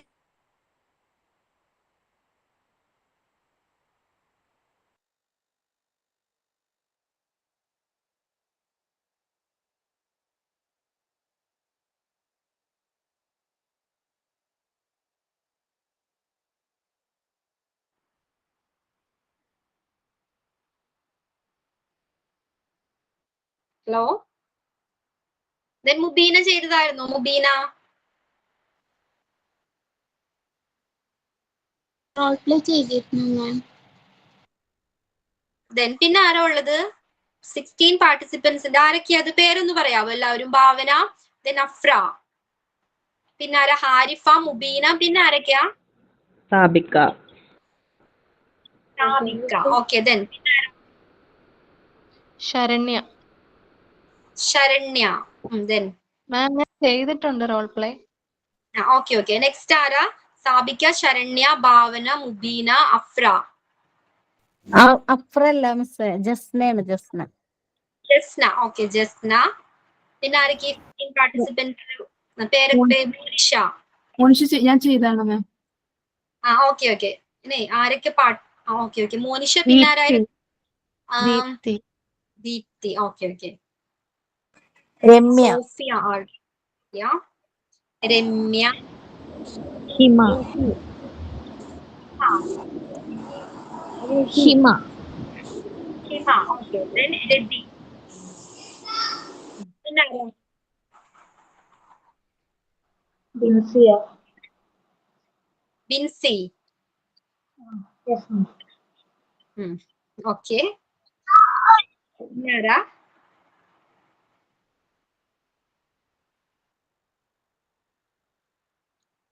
ഹലോ ദെൻ മുബീന ചെയ്തതായിരുന്നു. മുബീന റോൾ പ്ലേ ചെയ്തിരുന്നു ഞാൻ. ദെൻ പിന്നെ ആരാ ഉള്ളത്? 16 പാർട്ടിസിപ്പൻസിന്റെ ആരൊക്കെയാ? അത് പേരൊന്ന് പറയാവോ എല്ലാവരും? ഭാവന, ദെൻ അഫ്ര, പിന്നെ ആരാ? ഹാരിഫ, മുബീന, പിന്നെ ആരൊക്കെയാ? Sabikka. Sabikka. Okay. Then Saranya. Saranya. Then ma'am ഞാൻ ചെയ്തിട്ടുണ്ട് role play. Okay okay. Next ആരാ? സാബിക്ക, ശരണ്യ, ഭാവന, മുബീന, അഫ്ര. അഫ്രല്ല മിസ്, ജസ്നയാണ്, ജസ്ന. ജസ്ന. ഓക്കെ, ജസ്ന. പിന്നെ ആരൊക്കെ 15 പാർട്ടിസിപ്പൻസ്? പേരൊക്കെ? മോനിഷ. ഞാൻ ചെയ്താണ് മാം. Okay okay. ഇനി ആരൊക്കെ പാട്ട്? Okay okay. മോനിഷ. പിന്നെ ആരായിരുന്നു? Deepthi. Deepthi. Okay okay. Ramya. Sophia. Ramya. Hima. Hima. Hima. Okay. Then Rathi. പിന്നെ ആരാ? ബിൻസിയ. ബിൻസി. ഓക്കെ. പിന്നെ ആരാ?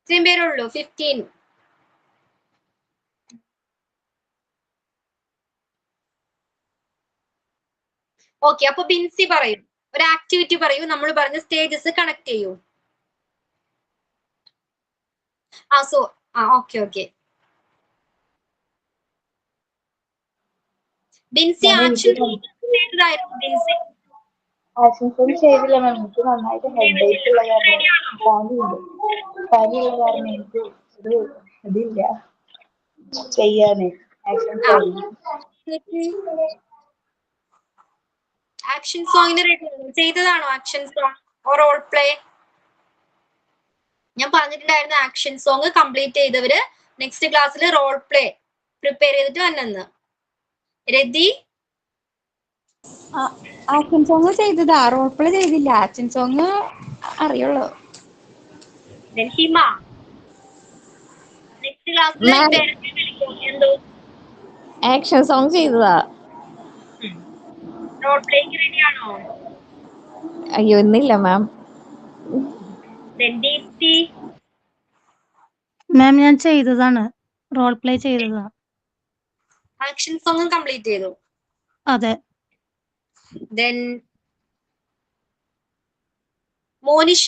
ഇത്രയും പേരുള്ളൂ. 15. ഓക്കെ. അപ്പൊ ബിൻസി പറയൂ, ഒരു ആക്ടിവിറ്റി പറയൂ, നമ്മൾ പറഞ്ഞ സ്റ്റേജസ് കണക്ട് ചെയ്യൂ. Okay okay. ബിൻസി ആക്ഷൻ ചെയ്തതായിരുന്നു. ബിൻസി ചെയ്തില്ല മാം. എനിക്ക് നന്നായിട്ട് ഹെഡേക്ക് ഉള്ള കാരണം പനിയുള്ള കാരണം എനിക്ക് ഒരു ഇതില്ല ചെയ്യാന്. ആക്ഷൻ സോങ്ങിന് റെഡി ചെയ്തതാണോ? Action song role play? ഞാൻ പറഞ്ഞിട്ടുണ്ടായിരുന്നു ആക്ഷൻ സോങ് കംപ്ലീറ്റ് ചെയ്തവര് നെക്സ്റ്റ് ക്ലാസ്സിൽ റോൾ പ്ലേ പ്രിപ്പയർ ചെയ്തിട്ട് വന്നെന്ന്. രതി ആക്ഷൻ സോങ് ചെയ്തതാ, റോൾ പ്ലേ ചെയ്തില്ല. ആക്ഷൻ സോങ് അറിയുള്ളൂ. ഹിമ നെക്സ്റ്റ് ക്ലാസ്സിൽ എന്തോ ആക്ഷൻ സോങ് ചെയ്തതാ. റോൾ പ്ലേക്ക് റെഡിയാണോ? അയ്യോ ഇന്നില്ല മാം. ദീപ്തി മാം ഞാൻ ചെയ്തതാണ്, റോൾ പ്ലേ ചെയ്തതാ. ആക്ഷൻ സോങ് കംപ്ലീറ്റ് ചെയ്തു. അതെ. ദെൻ മോനിഷ.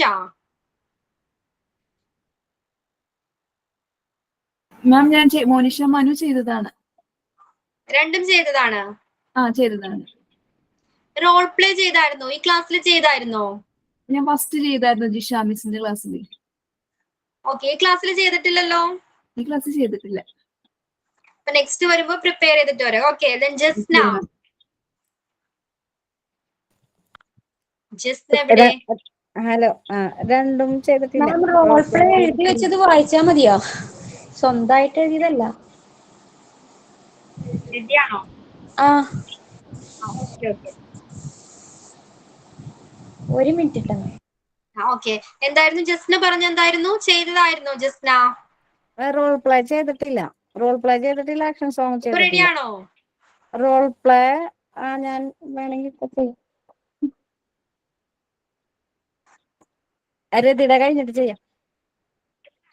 മാം ഞാൻ മോനിഷ മനു ചെയ്തതാണ്. രണ്ടും ചെയ്തതാണ്. ചെയ്തതാണ്. റോൾ പ്ലേ ചെയ്തായിരുന്നോ? ഈ ക്ലാസ്സിൽ ചെയ്തായിരുന്നോ? ഞാൻ ഫസ്റ്റ് ചെയ്തായിരുന്നു ജിഷ മിസ്സിന്റെ ക്ലാസ്സിൽ. ഓക്കെ. ഈ ക്ലാസ്സിൽ ചെയ്തിട്ടില്ലല്ലോ. ഈ ക്ലാസ് ചെയ്തിട്ടില്ല. അപ്പൊ നെക്സ്റ്റ് വരുമ്പോ പ്രിപ്പയർ ചെയ്തിട്ട് വരാം. ഓക്കെ. ദെൻ ജസ്ന. ജസ്ന എവിടെ? ഹലോ. രണ്ടും ചെയ്തിട്ടില്ല. മാം റോൾ പ്ലേ എഴുതി വെച്ചത് വായിച്ചാ മതിയോ? സ്വന്തമായിട്ട് എഴുതിയതല്ല. റെഡിയാണോ? Okay okay. ഒരു മിനിറ്റ് ഇട്ടോ. ഓക്കെ. എന്തായിരുന്നു ജസ്ന പറഞ്ഞ? എന്തായിരുന്നു ചെയ്തതായിരുന്നോ ജസ്ന? റോൾ പ്ലേ ചെയ്തിട്ടില്ല. റോൾ പ്ലേ ചെയ്തിട്ടില്ല. ആക്ഷൻ സോങ് ചെയ്തിട്ടില്ല. റെഡിയാണോ? റോൾ പ്ലേ ഞാൻ വേണമെങ്കിൽ ചെയ്യും. രതിയുടെ കഴിഞ്ഞിട്ട് ചെയ്യാം.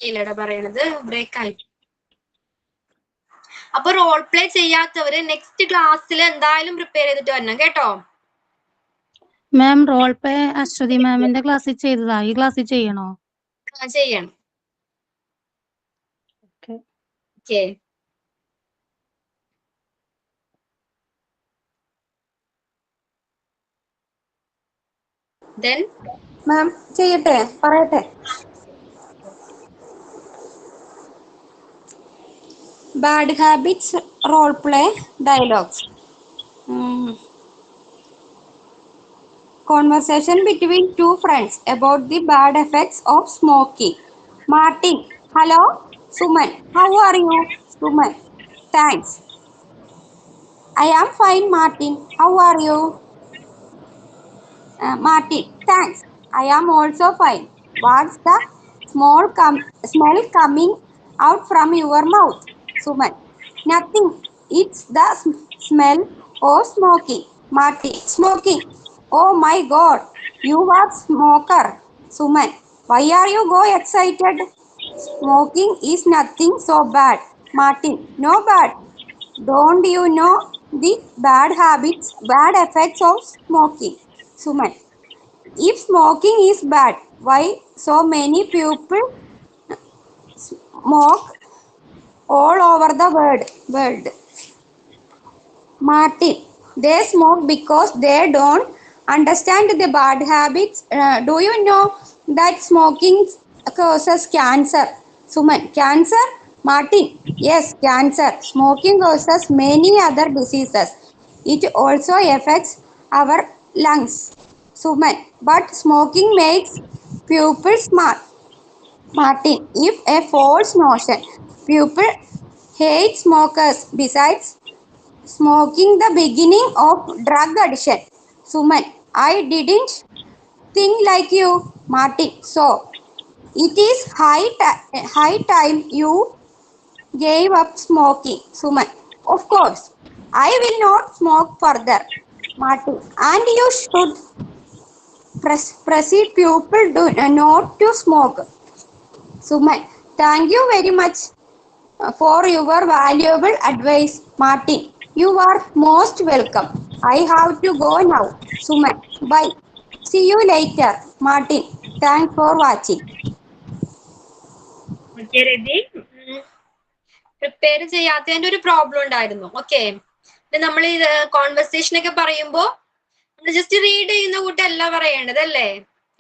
ഇല്ലടാ പറയണത് ബ്രേക്ക് ആയി. അപ്പൊ റോൾ പ്ലേ ചെയ്യാത്തവര് നെക്സ്റ്റ് ക്ലാസ്സിൽ എന്തായാലും പ്രിപ്പയർ ചെയ്തിട്ട് വരണം കേട്ടോ. മാം റോൾ പ്ലേ അശ്വതി മാമിന്റെ ക്ലാസ്സിൽ ചെയ്തതാ, ഈ ക്ലാസ്സിൽ ചെയ്യണോ? ചെയ്യണം. ഓക്കെ. Then മാം ചെയ്യട്ടെ, പറയട്ടെ? Bad habits role play dialogues. Conversation between two friends about the bad effects of smoking. Martin: hello. Suman: how are you? Suman: thanks. I am fine, Martin. How are you? Martin: thanks. I am also fine. What's the smell coming out from your mouth? Suman: nothing. It's the smell of smoking. Martin: smoking. Oh my God. You are smoker. Suman: why are you so excited? Smoking is nothing so bad. Martin: no bad. Don't you know the bad effects of smoking? Suman: if smoking is bad, why so many people smoke all over the world? Martin: they smoke because they don't understand the bad habits. Do you know that smoking causes cancer? Suman: cancer? Martin: yes, cancer. Smoking causes many other diseases. It also affects our lungs. Suman: but smoking makes people smart. Martin: if a false notion. People hate smokers. Besides, smoking the beginning of drug addiction. Suman: I didn't think like you. Martin: so it is high time you gave up smoking. Suman: of course, I will not smoke further. Martin: and you should persuade people not to smoke. Suman: thank you very much for your valuable advice. Martin: you are most welcome. I have to go now. Suman: bye. See you later. Martin: thanks for watching. okay, ready? Prepare ചെയ്യാത്തതിന്റെ ഒരു problem ഉണ്ടായിരുന്നു. Okay, നമ്മൾ ഈ conversation ഒക്കെ പറയുമ്പോ നമ്മൾ just read ചെയ്യുന്ന കൂട്ടല്ല പറയേണ്ടത് അല്ലേ?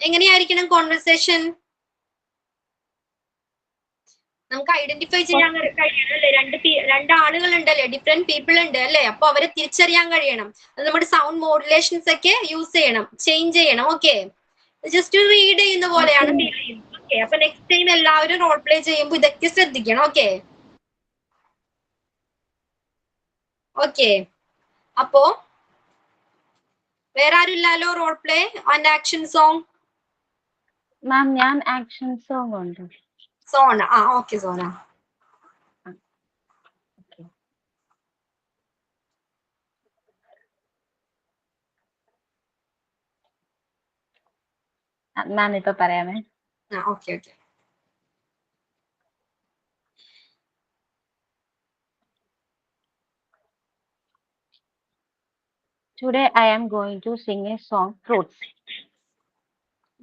എങ്ങനെയായിരിക്കണം കോൺവെർസേഷൻ? നമുക്ക് ഐഡന്റിഫൈ ചെയ്യാൻ കഴിയണം അല്ലെ? രണ്ട് ആളുകൾ ഉണ്ടല്ലേ, ഡിഫറെന്റ് പീപ്പിൾ ഉണ്ട് അല്ലെ? അപ്പൊ അവരെ തിരിച്ചറിയാൻ കഴിയണം. അത് നമ്മുടെ സൗണ്ട് മോഡുലേഷൻസ് ഒക്കെ യൂസ് ചെയ്യണം, ചേഞ്ച് ചെയ്യണം. ഓക്കെ, ജസ്റ്റ് റീഡ് ചെയ്യുന്ന പോലെയാണ് ഫീൽ ചെയ്യുന്നത്. ഓക്കെ, അപ്പൊ നെക്സ്റ്റ് ടൈം എല്ലാവരും റോൾ പ്ലേ ചെയ്യുമ്പോൾ ഇതൊക്കെ ശ്രദ്ധിക്കണം. ഓക്കെ ഓക്കെ, അപ്പോ വേറെ ആരും ഇല്ലല്ലോ role play and action song? Ma'am ഞാൻ ആക്ഷൻ സോങ് ഉണ്ട്. സോന, ഓക്കെ സോന. മാം ഇപ്പൊ പറയാമേ. Okay okay. Today I am going to sing a song, Fruits.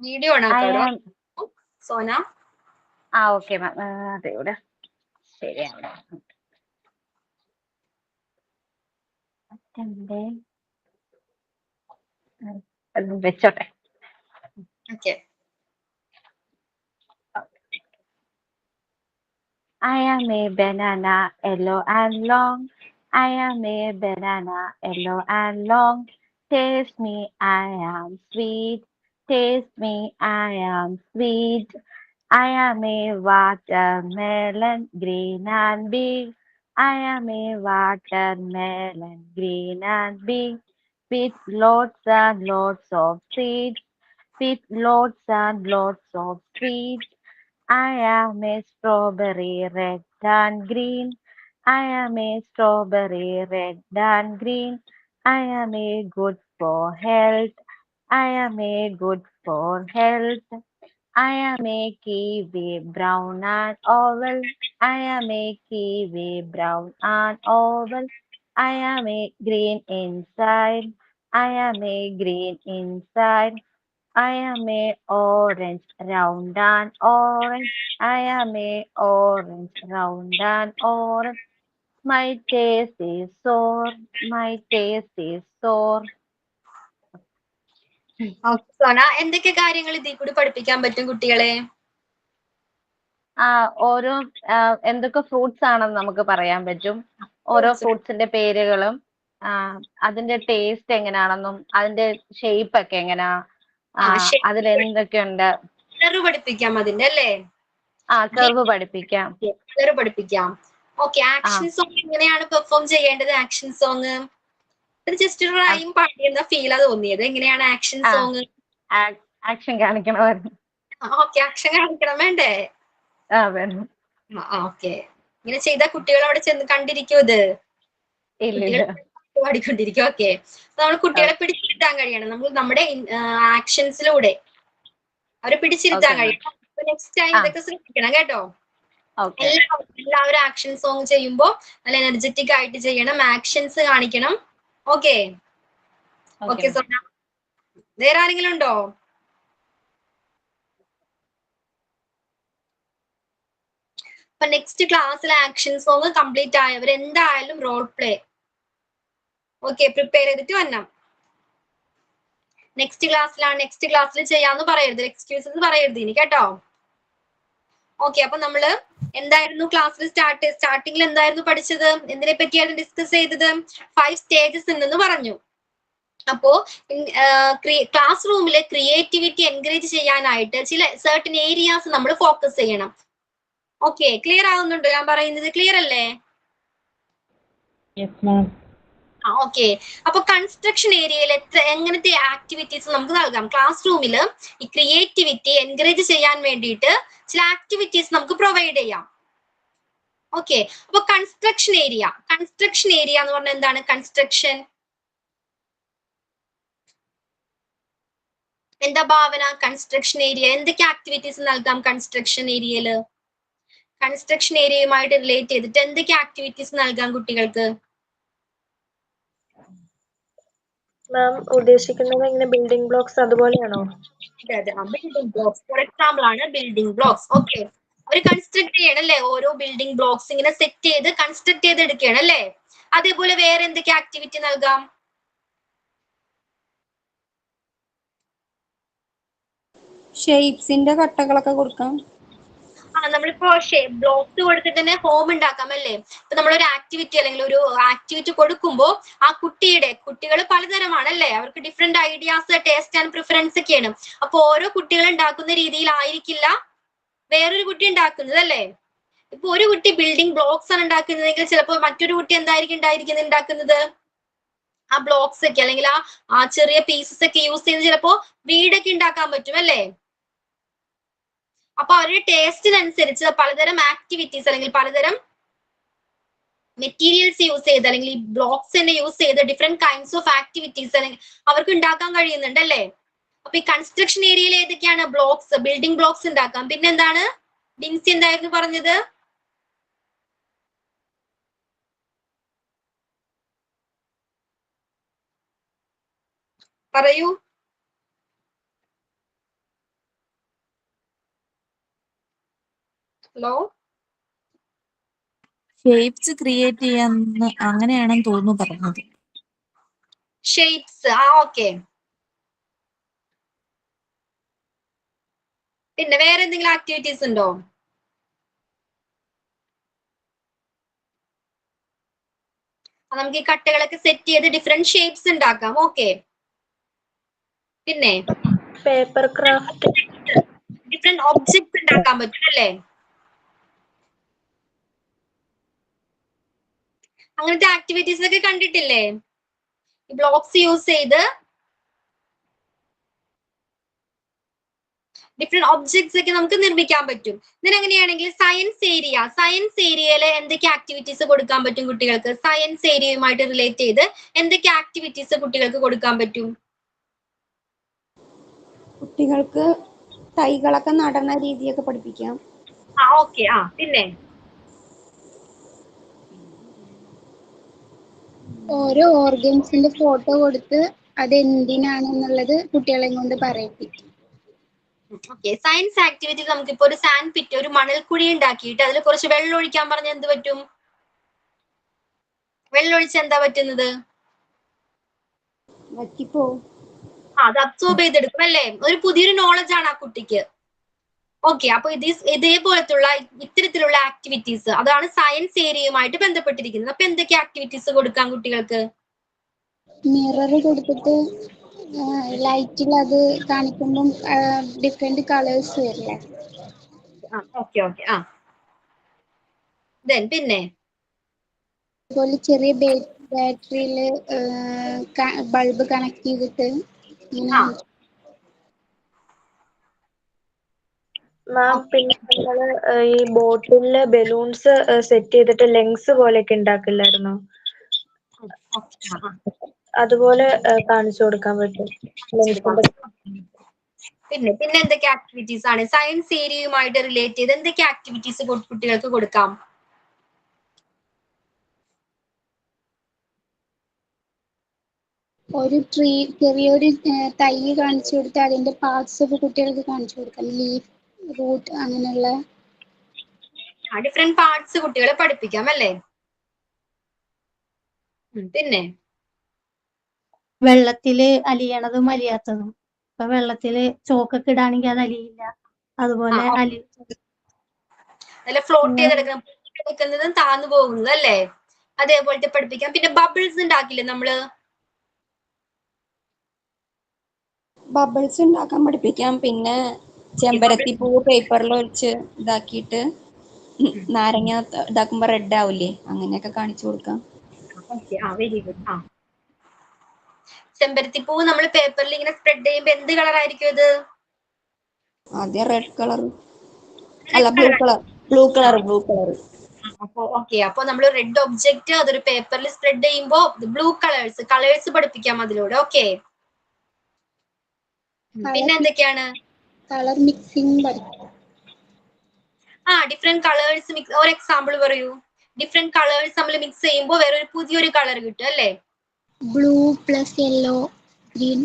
Video ആണ് സോന. ഓക്കെ മാം, അതെവിടെ ശരിയാണ്. വെച്ചോട്ടെ. Okay. I am a banana, yellow and long. I am a banana, yellow and long. Taste me, I am sweet. Taste me, I am sweet. I am a watermelon, green and big. I am a watermelon, green and big. With lots and lots of seeds. With lots and lots of seeds. I am a strawberry, red and green. I am a strawberry, red and green. I am a good for health. I am a good for health. I am a kiwi, brown and oval. I am a kiwi, brown and oval. I am a green inside. I am a green inside. I am a orange, round and orange. I am a orange, round and orange. My taste is sour. My taste is sour. Sona, എന്തൊക്കെ കാര്യങ്ങൾ ഇതിൽ കൂടി പഠിപ്പിക്കാൻ പറ്റും കുട്ടികളെ? ഓരോ എന്തൊക്കെ fruits ആണെന്ന് നമുക്ക് പറയാൻ പറ്റും. ഓരോ ഫ്രൂട്ട്സിന്റെ പേരുകളും അതിന്റെ ടേസ്റ്റ് എങ്ങനെയാണെന്നും അതിന്റെ ഷേപ്പ് ഒക്കെ എങ്ങനെയാ, അതിൽ എന്തൊക്കെയുണ്ട്, പഠിപ്പിക്കാം അതിന്റെ അല്ലേ? കർവ് പഠിപ്പിക്കാം. പഠിപ്പിക്കാം. ഓക്കെ, ആക്ഷൻ സോങ് എങ്ങനെയാണ് പെർഫോം ചെയ്യേണ്ടത്? ആക്ഷൻ സോങ് ജസ്റ്റ് ഒരു റൈം പാടിയെന്ന ഫീലാ തോന്നിയത്. എങ്ങനെയാണ് ആക്ഷൻ സോങ്? ആക്ഷൻ കാണിക്കണമായിരുന്നു. ഓക്കെ, ആക്ഷൻ കാണിക്കണം വേണ്ടേ? വേണം. ഓക്കെ, ഇങ്ങനെ ചെയ്ത കുട്ടികൾ അവിടെ ചെന്ന് കണ്ടിരിക്കും ഇത് ഇല്ല. പാടിക്കൊണ്ടിരിക്കും. ഓക്കെ, നമ്മൾ കുട്ടികളെ പിടിച്ചിരുത്താൻ കഴിയണം. നമ്മൾ നമ്മുടെ ആക്ഷൻസിലൂടെ അവരെ പിടിച്ചിരുത്താൻ കഴിയണം. നെക്സ്റ്റ് ടൈം ഇതൊക്കെ ശ്രദ്ധിക്കണം കേട്ടോ. എല്ലാവരും ആക്ഷൻ സോങ് ചെയ്യുമ്പോ നല്ല എനർജറ്റിക് ആയിട്ട് ചെയ്യണം, ആക്ഷൻസ് കാണിക്കണം. ഓക്കെ ഓക്കെ സോന, വേറെ ആരെങ്കിലും ഉണ്ടോ? അപ്പൊ നെക്സ്റ്റ് ക്ലാസ്സിൽ ആക്ഷൻ സോങ് കംപ്ലീറ്റ് ആയവർ എന്തായാലും റോൾ പ്ലേ പ്രിപ്പയർ ചെയ്തിട്ട് വരണം. നെക്സ്റ്റ് ക്ലാസ്സിൽ ചെയ്യാന്ന് പറയരുത്, എക്സ്ക്യൂസസ് പറയരുത് ഇനി കേട്ടോ. ഓക്കെ, അപ്പൊ നമ്മള് എന്തായിരുന്നു ക്ലാസ്സിൽ സ്റ്റാർട്ടിങ്ങിൽ എന്തായിരുന്നു പഠിച്ചത്? എന്തിനെ പറ്റിയായിരുന്നു ഡിസ്കസ് ചെയ്തത്? 5 സ്റ്റേജസ് ഉണ്ടെന്ന് പറഞ്ഞു. അപ്പോ ക്ലാസ് റൂമിലെ ക്രിയേറ്റിവിറ്റി എൻകറേജ് ചെയ്യാനായിട്ട് ചില സർട്ടൻ ഏരിയാസ് നമ്മൾ ഫോക്കസ് ചെയ്യണം. ഓക്കെ, ക്ലിയർ ആവുന്നുണ്ടോ ഞാൻ പറയുന്നത്? ക്ലിയർ അല്ലേ? ഓക്കെ, അപ്പൊ കൺസ്ട്രക്ഷൻ ഏരിയയിൽ എങ്ങനത്തെ ആക്ടിവിറ്റീസ് നമുക്ക് നൽകാം? ക്ലാസ് റൂമിൽ ഈ ക്രിയേറ്റിവിറ്റി എൻകറേജ് ചെയ്യാൻ വേണ്ടിയിട്ട് ചില ആക്ടിവിറ്റീസ് നമുക്ക് പ്രൊവൈഡ് ചെയ്യാം. ഓക്കെ, അപ്പൊ കൺസ്ട്രക്ഷൻ ഏരിയ എന്ന് പറഞ്ഞാൽ എന്താണ്? കൺസ്ട്രക്ഷൻ എന്താ ഭാവന? കൺസ്ട്രക്ഷൻ ഏരിയ എന്തൊക്കെ ആക്ടിവിറ്റീസ് നൽകാം? കൺസ്ട്രക്ഷൻ ഏരിയയില് കൺസ്ട്രക്ഷൻ ഏരിയയുമായിട്ട് റിലേറ്റ് ചെയ്തിട്ട് എന്തൊക്കെ ആക്ടിവിറ്റീസ് നൽകാം കുട്ടികൾക്ക്? മാം ഉദ്ദേശിക്കുന്നത് ഇങ്ങനെ ബിൽഡിംഗ് ബ്ലോക്സ് അതുപോലെയാണോ? ബിൽഡിംഗ് ബ്ലോക്സ് ഫോർ എക്സാമ്പിൾ ആണ് ബിൽഡിംഗ് ബ്ലോക്സ്. ഓക്കെ, അവർ കൺസ്ട്രക്ട് ചെയ്യണം അല്ലേ? ഓരോ ബിൽഡിംഗ് ബ്ലോക്സ് ഇങ്ങനെ സെറ്റ് ചെയ്ത് കൺസ്ട്രക്ട് ചെയ്ത് എടുക്കണം അല്ലേ? അതേപോലെ വേറെ എന്തൊക്കെ ആക്ടിവിറ്റി നൽകാം? ഷേപ്സിന്റെ കട്ടകളൊക്കെ കൊടുക്കാം. നമ്മളിപ്പോ ബ്ലോക്സ് കൊടുത്തിട്ട് തന്നെ ഹോം ഉണ്ടാക്കാം അല്ലേ? ഇപ്പൊ നമ്മളൊരു ആക്ടിവിറ്റി അല്ലെങ്കിൽ ഒരു ആക്ടിവിറ്റി കൊടുക്കുമ്പോൾ ആ കുട്ടികൾ പലതരമാണ് അല്ലേ? അവർക്ക് different ideas, taste and preference ഒക്കെയാണ്. അപ്പൊ ഓരോ കുട്ടികൾ ഉണ്ടാക്കുന്ന രീതിയിലായിരിക്കില്ല വേറൊരു കുട്ടി ഉണ്ടാക്കുന്നത് അല്ലേ? ഇപ്പൊ ഒരു കുട്ടി ബിൽഡിംഗ് ബ്ലോക്സ് ആണ് ഉണ്ടാക്കുന്നതെങ്കിൽ ചിലപ്പോൾ മറ്റൊരു കുട്ടി എന്തായിരിക്കും ഉണ്ടാക്കുന്നത്? ആ ബ്ലോക്സ് ഒക്കെ അല്ലെങ്കിൽ ആ ചെറിയ പീസസ് ഒക്കെ യൂസ് ചെയ്ത് ചിലപ്പോ വീടൊക്കെ ഉണ്ടാക്കാൻ പറ്റും അല്ലേ? അപ്പൊ അവരുടെ ടേസ്റ്റിനനുസരിച്ച് പലതരം ആക്ടിവിറ്റീസ് അല്ലെങ്കിൽ പലതരം മെറ്റീരിയൽസ് യൂസ് ചെയ്ത് അല്ലെങ്കിൽ ഈ ബ്ലോക്സ് തന്നെ യൂസ് ചെയ്ത് ഡിഫറെന്റ് കൈൻഡ്സ് ഓഫ് ആക്ടിവിറ്റീസ് അല്ലെങ്കിൽ അവർക്ക് ഉണ്ടാക്കാൻ കഴിയുന്നുണ്ട് അല്ലേ? അപ്പൊ ഈ കൺസ്ട്രക്ഷൻ ഏരിയയിൽ ഏതൊക്കെയാണ് ബ്ലോക്സ്? ബിൽഡിംഗ് ബ്ലോക്സ് ഉണ്ടാക്കാം. പിന്നെന്താണ് ഡിൻസി എന്തായിരുന്നു പറഞ്ഞത്? പറയൂ. ഹലോ, ഷേപ്സ് ക്രിയേറ്റ് ചെയ്യാന്ന് അങ്ങനെയാണെന്ന് തോന്നുന്നു പറഞ്ഞത്. Shapes, okay. പിന്നെ വേറെ എന്തെങ്കിലും ആക്ടിവിറ്റീസ് ഉണ്ടോ? നമുക്ക് ഈ കട്ടകളൊക്കെ സെറ്റ് ചെയ്ത് ഡിഫറെന്റ് ഷേപ്സ് ഉണ്ടാക്കാം. ഓക്കെ, പിന്നെ പേപ്പർ ക്രാഫ്റ്റ്, ഡിഫറെന്റ് ഒബ്ജക്ട്സ് ഉണ്ടാക്കാൻ പറ്റും അല്ലേ? അങ്ങനത്തെ ആക്ടിവിറ്റീസ് ഒക്കെ കണ്ടിട്ടില്ലേ? ഈ ബ്ലോക്സ് യൂസ് ചെയ്ത് ഡിഫറെന്റ് ഒബ്ജക്ട്സ് ഒക്കെ നമുക്ക് നിർമ്മിക്കാൻ പറ്റും. അങ്ങനെയാണെങ്കിൽ സയൻസ് ഏരിയയിൽ എന്തൊക്കെ ആക്ടിവിറ്റീസ് കൊടുക്കാൻ പറ്റും കുട്ടികൾക്ക്? സയൻസ് ഏരിയയുമായിട്ട് റിലേറ്റ് ചെയ്ത് എന്തൊക്കെ ആക്ടിവിറ്റീസ് കുട്ടികൾക്ക് കൊടുക്കാൻ പറ്റും? കുട്ടികൾക്ക് തൈകളൊക്കെ നടന്ന രീതിയൊക്കെ പഠിപ്പിക്കാം. ഓക്കെ, പിന്നെ ഓരോ ഓർഗൻസിന്റെ ഫോട്ടോ കൊടുത്ത് അത് എന്തിനാണെന്നുള്ളത് കുട്ടികളെ കൊണ്ട് പറയിപ്പിക്കും. ഓക്കെ, സയൻസ് ആക്ടിവിറ്റി നമുക്കിപ്പോ ഒരു സാൻഡ് പിറ്റ്, ഒരു മണൽക്കുഴി ഉണ്ടാക്കിയിട്ട് അതിൽ കുറച്ച് വെള്ളം ഒഴിക്കാൻ പറഞ്ഞാൽ എന്ത് പറ്റും? വെള്ളം ഒഴിച്ച് എന്താ പറ്റുന്നത്? വറ്റിപ്പോവും. അത് അബ്സോർബ് ചെയ്തെടുക്കും അല്ലേ? ഒരു പുതിയൊരു നോളജ് ആണ് ആ കുട്ടിക്ക്. ഓക്കെ, അപ്പൊ ഇതേപോലത്തുള്ള ഇത്തരത്തിലുള്ള ആക്ടിവിറ്റീസ് അതാണ് സയൻസ് ഏരിയയുമായിട്ട് ബന്ധപ്പെട്ടിരിക്കുന്നത്. അപ്പൊ എന്തൊക്കെ ആക്ടിവിറ്റീസ് കൊടുക്കാം കുട്ടികൾക്ക്? മിറർ കൊടുത്തിട്ട് ലൈറ്റിൽ അത് കാണിക്കുമ്പം ഡിഫറെന്റ് കളേഴ്സ് വരില്ലേ? Okay okay. പിന്നെ അതുപോലെ ചെറിയ ബാറ്ററിയിൽ ബൾബ് കണക്ട് ചെയ്തിട്ട് മാം പിന്നെ നമ്മള് ഈ ബോട്ടിലില് ബലൂൺസ് സെറ്റ് ചെയ്തിട്ട് ലെങ്സ് പോലെയൊക്കെ ഉണ്ടാക്കില്ലായിരുന്നോ? അതുപോലെ കാണിച്ചു കൊടുക്കാൻ പറ്റും. പിന്നെ എന്തൊക്കെ ആക്ടിവിറ്റീസ് ആണ് സയൻസ് ഏരിയയുമായിട്ട് റിലേറ്റ് ചെയ്ത് എന്തൊക്കെ ആക്ടിവിറ്റീസ് കുട്ടികൾക്ക് കൊടുക്കാം? ഒരു ചെറിയൊരു തൈ കാണിച്ചു കൊടുത്ത് അതിന്റെ പാർട്സ് ഒക്കെ കുട്ടികൾക്ക് കാണിച്ചു കൊടുക്കാം. ലീഫ്, റൂട്ട്, അങ്ങനെയുള്ള ഡിഫറെന്റ് പാർട്സ് കുട്ടികളെ പഠിപ്പിക്കാം അല്ലേ? പിന്നെ വെള്ളത്തില് അലിയണതും അലിയാത്തതും. ഇപ്പൊ വെള്ളത്തില് ചോക്കൊക്കെ ഇടാണെങ്കിൽ അത് അലിയില്ല. അതുപോലെ നല്ല ഫ്ലോട്ട് ചെയ്തെടുക്കുന്നതും താന്നു പോകുന്നത് അല്ലേ? അതേപോലത്തെ പഠിപ്പിക്കാം. പിന്നെ ബബിൾസ് ഉണ്ടാക്കില്ലേ നമ്മള്? ബബിൾസ് ഉണ്ടാക്കാൻ പഠിപ്പിക്കാം. പിന്നെ ചെമ്പരത്തി പൂ പേപ്പറിൽ വെച്ച് ഇതാക്കിയിട്ട് നാരങ്ങ ഇതാക്കുമ്പോ റെഡ് ആവില്ലേ, അങ്ങനെയൊക്കെ കാണിച്ചു കൊടുക്കാം. Very good. ചെമ്പരത്തി പൂ നമ്മൾ പേപ്പറിൽ ഇങ്ങനെ സ്പ്രെഡ് ചെയ്യുമ്പോ എന്ത് കളർ ആയിരിക്കും ഇത്? ആദ്യം റെഡ് കളർ, അല്ല ബ്ലൂ കളർ. അപ്പൊ നമ്മൾ റെഡ് ഒബ്ജക്റ്റ് അതൊരു പേപ്പറിൽ സ്പ്രെഡ് ചെയ്യുമ്പോ ബ്ലൂ കളേഴ്സ് പഠിപ്പിക്കാം അതിലൂടെ. ഓക്കെ, പിന്നെ എന്തൊക്കെയാണ്? കളർ മിക്സിംഗ് പഠിക്കാം. Different colours mix. ഒരു എക്സാമ്പിൾ പറയൂ. ഡിഫറെന്റ് കളേഴ്സ് നമ്മൾ മിക്സ് ചെയ്യുമ്പോൾ വേറെ ഒരു പുതിയൊരു കളർ കിട്ടും അല്ലേ? Blue plus yellow, green.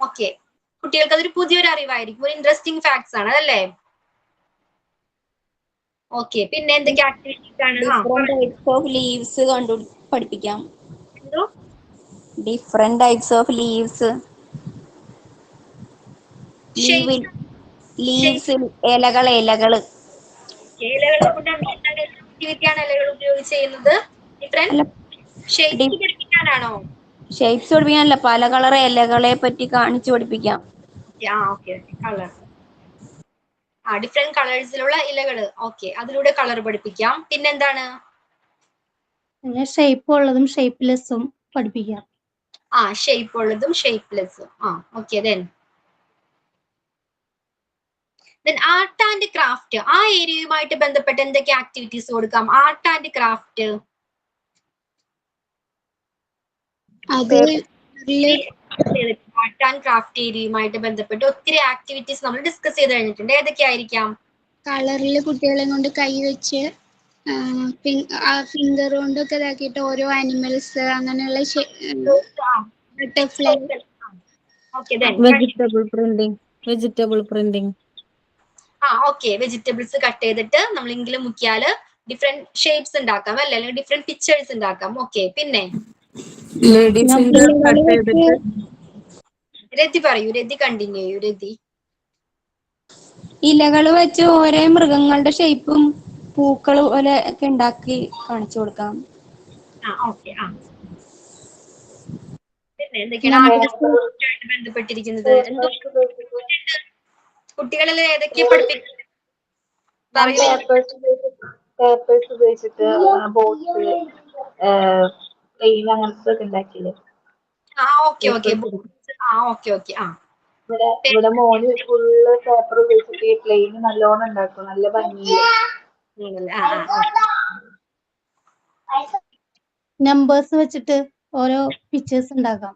Okay, കുട്ടികൾക്ക് അതൊരു പുതിയൊരു അറിവായിരിക്കും, ഒരു ഇൻട്രസ്റ്റിംഗ് ഫാക്ട്സ് ആണ് അതല്ലേ? ഓക്കെ, പിന്നെ എന്തൊക്കെ ആക്ടിവിറ്റീസ് ആണ്? ഡിഫറെന്റ് ടൈപ്സ് ഓഫ് ലീവ്സ് പഠിപ്പിക്കാം. എന്തോ? ഡിഫറെന്റ് ടൈപ്സ് ഓഫ് ലീവ്സ്, ഇലകള് ഇലകളെ കൊണ്ട് ആക്ടിവിറ്റിയാണ് ഇലകൾ ഉപയോഗിച്ച് ചെയ്യുന്നത്. ഡിഫറെന്റ് ഷേപ്സ് പഠിപ്പിക്കാനാണോ? ഷേപ്സ് പഠിപ്പിക്കാനല്ല, പല കളർ ഇലകളെ പറ്റി കാണിച്ചു പഠിപ്പിക്കാം. കളർ, ഡിഫറെന്റ് കളേഴ്സിലുള്ള ഇലകള്. ഓക്കെ, അതിലൂടെ കളർ പഠിപ്പിക്കാം. പിന്നെന്താണ്? പിന്നെ ഷേപ്പ് ഉള്ളതും ഷേപ്പ്ലെസ്സും പഠിപ്പിക്കാം. ഷേപ്പ് ഉള്ളതും ഷേപ്പ്ലെസ്സും. Okay, then art and craft, ആ ഏരിയയുമായിട്ട് ബന്ധപ്പെട്ട് എന്തൊക്കെ ആക്ടിവിറ്റീസ് കൊടുക്കാം? Art and craft art and craft ഏരിയയുമായിട്ട് ബന്ധപ്പെട്ട് ഒത്തിരി ആക്ടിവിറ്റീസ് നമ്മൾ ഡിസ്കസ് ചെയ്ത് കഴിഞ്ഞിട്ടുണ്ട്. ഏതൊക്കെയായിരിക്കാം? കളറിൽ കുട്ടികളെ കൊണ്ട് കൈ വെച്ച് ഫിംഗർ കൊണ്ടൊക്കെ ഇതാക്കിയിട്ട് ഓരോ ആനിമൽസ്, അങ്ങനെയുള്ള butterfly. Vegetable printing. Okay, vegetables cut ചെയ്തിട്ട് നമ്മൾ ഇങ്കിൽ മുക്കിയാല് ഡിഫറെന്റ് ഷേപ്സ് ഉണ്ടാക്കാം അല്ലെ, അല്ലെങ്കിൽ ഡിഫറെന്റ് പിക്ചേഴ്സ് ഉണ്ടാക്കാം. ഓക്കെ, പിന്നെ രതി പറയൂ, രതി കണ്ടിന്യൂ ചെയ്യൂ. രതി, ഇലകൾ വെച്ച് ഓരോ മൃഗങ്ങളുടെ ഷേപ്പും പൂക്കൾ പോലെ ഒക്കെ ഉണ്ടാക്കി കാണിച്ചു കൊടുക്കാം. ഓക്കെ, പിന്നെ എന്തൊക്കെയാണ് ബന്ധപ്പെട്ടിരിക്കുന്നത്? കുട്ടികളിൽ ഏതൊക്കെ പഠിപ്പിക്കുന്നത്? പേപ്പേഴ്സ് ഉപയോഗിച്ചിട്ട് ബോട്ട്സ്, പ്ലെയിൻ അങ്ങനത്തെ ഒക്കെ ഉണ്ടാക്കിയില്ലേ? ഇവിടെ മോന് ഫുള്ള് പേപ്പർ ഉപയോഗിച്ചിട്ട് പ്ലെയിൻ നല്ലോണം ഉണ്ടാക്കും, നല്ല ഭംഗിയില്. നമ്പേഴ്സ് വെച്ചിട്ട് ഓരോ പിക്ചേഴ്സ് ഉണ്ടാക്കാം,